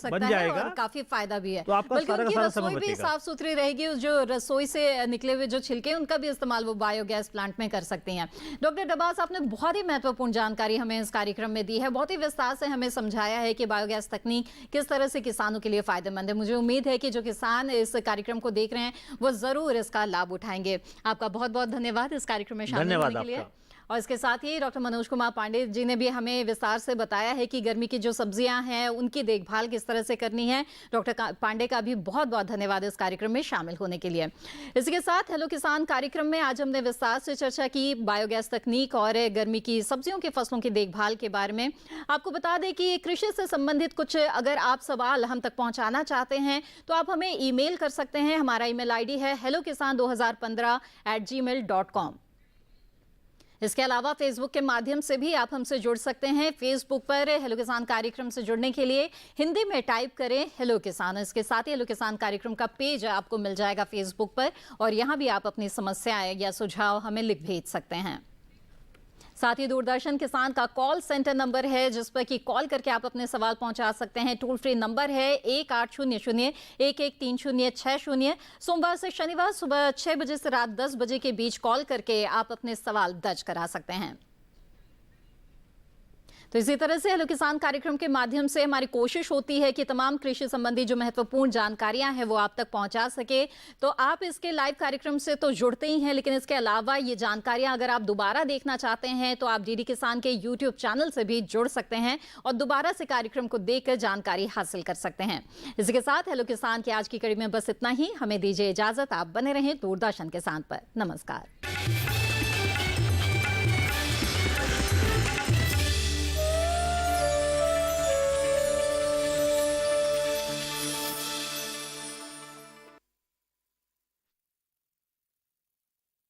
बन जाएगा और काफी फायदा भी है, तो आपका सारा का सारा समय रसोई भी साफ सुथरी रहेगी। जो रसोई से निकले हुए जो छिलके उनका भी इस्तेमाल वो बायोगैस प्लांट में कर सकती हैं। डॉक्टर डिबाज, आपने बहुत ही महत्वपूर्ण जानकारी हमें इस कार्यक्रम में दी है, बहुत ही विस्तार से हमें समझाया है कि बायोगैस तकनीक किस तरह से किसानों के लिए फायदेमंद है। मुझे उम्मीद है कि जो किसान इस कार्यक्रम को देख रहे हैं वो जरूर इसका लाभ उठाएंगे। आपका बहुत बहुत धन्यवाद इस कार्यक्रम में शामिल होने के लिए। और इसके साथ ही डॉक्टर मनोज कुमार पांडे जी ने भी हमें विस्तार से बताया है कि गर्मी की जो सब्जियां हैं उनकी देखभाल किस तरह से करनी है। डॉक्टर पांडे का भी बहुत बहुत धन्यवाद इस कार्यक्रम में शामिल होने के लिए। इसके साथ हेलो किसान कार्यक्रम में आज हमने विस्तार से चर्चा की बायोगैस तकनीक और गर्मी की सब्जियों की फसलों की देखभाल के बारे में। आपको बता दें कि कृषि से संबंधित कुछ अगर आप सवाल हम तक पहुंचाना चाहते हैं तो आप हमें ईमेल कर सकते हैं। हमारा ईमेल आईडी है hellokisan2015@gmail.com। इसके अलावा फेसबुक के माध्यम से भी आप हमसे जुड़ सकते हैं। फेसबुक पर हेलो किसान कार्यक्रम से जुड़ने के लिए हिंदी में टाइप करें हेलो किसान। इसके साथ ही हेलो किसान कार्यक्रम का पेज आपको मिल जाएगा फेसबुक पर, और यहाँ भी आप अपनी समस्याएं या सुझाव हमें लिख भेज सकते हैं। साथ ही दूरदर्शन किसान का कॉल सेंटर नंबर है जिस पर कि कॉल करके आप अपने सवाल पहुंचा सकते हैं। टोल फ्री नंबर है 1800-113060। सोमवार से शनिवार सुबह 6 बजे से रात 10 बजे के बीच कॉल करके आप अपने सवाल दर्ज करा सकते हैं। तो इसी तरह से हेलो किसान कार्यक्रम के माध्यम से हमारी कोशिश होती है कि तमाम कृषि संबंधी जो महत्वपूर्ण जानकारियां हैं वो आप तक पहुंचा सके। तो आप इसके लाइव कार्यक्रम से तो जुड़ते ही हैं, लेकिन इसके अलावा ये जानकारियां अगर आप दोबारा देखना चाहते हैं तो आप डीडी किसान के यूट्यूब चैनल से भी जुड़ सकते हैं और दोबारा से कार्यक्रम को देखकर जानकारी हासिल कर सकते हैं। इसी के साथ हेलो किसान की आज की कड़ी में बस इतना ही। हमें दीजिए इजाजत। आप बने रहें दूरदर्शन किसान पर। नमस्कार।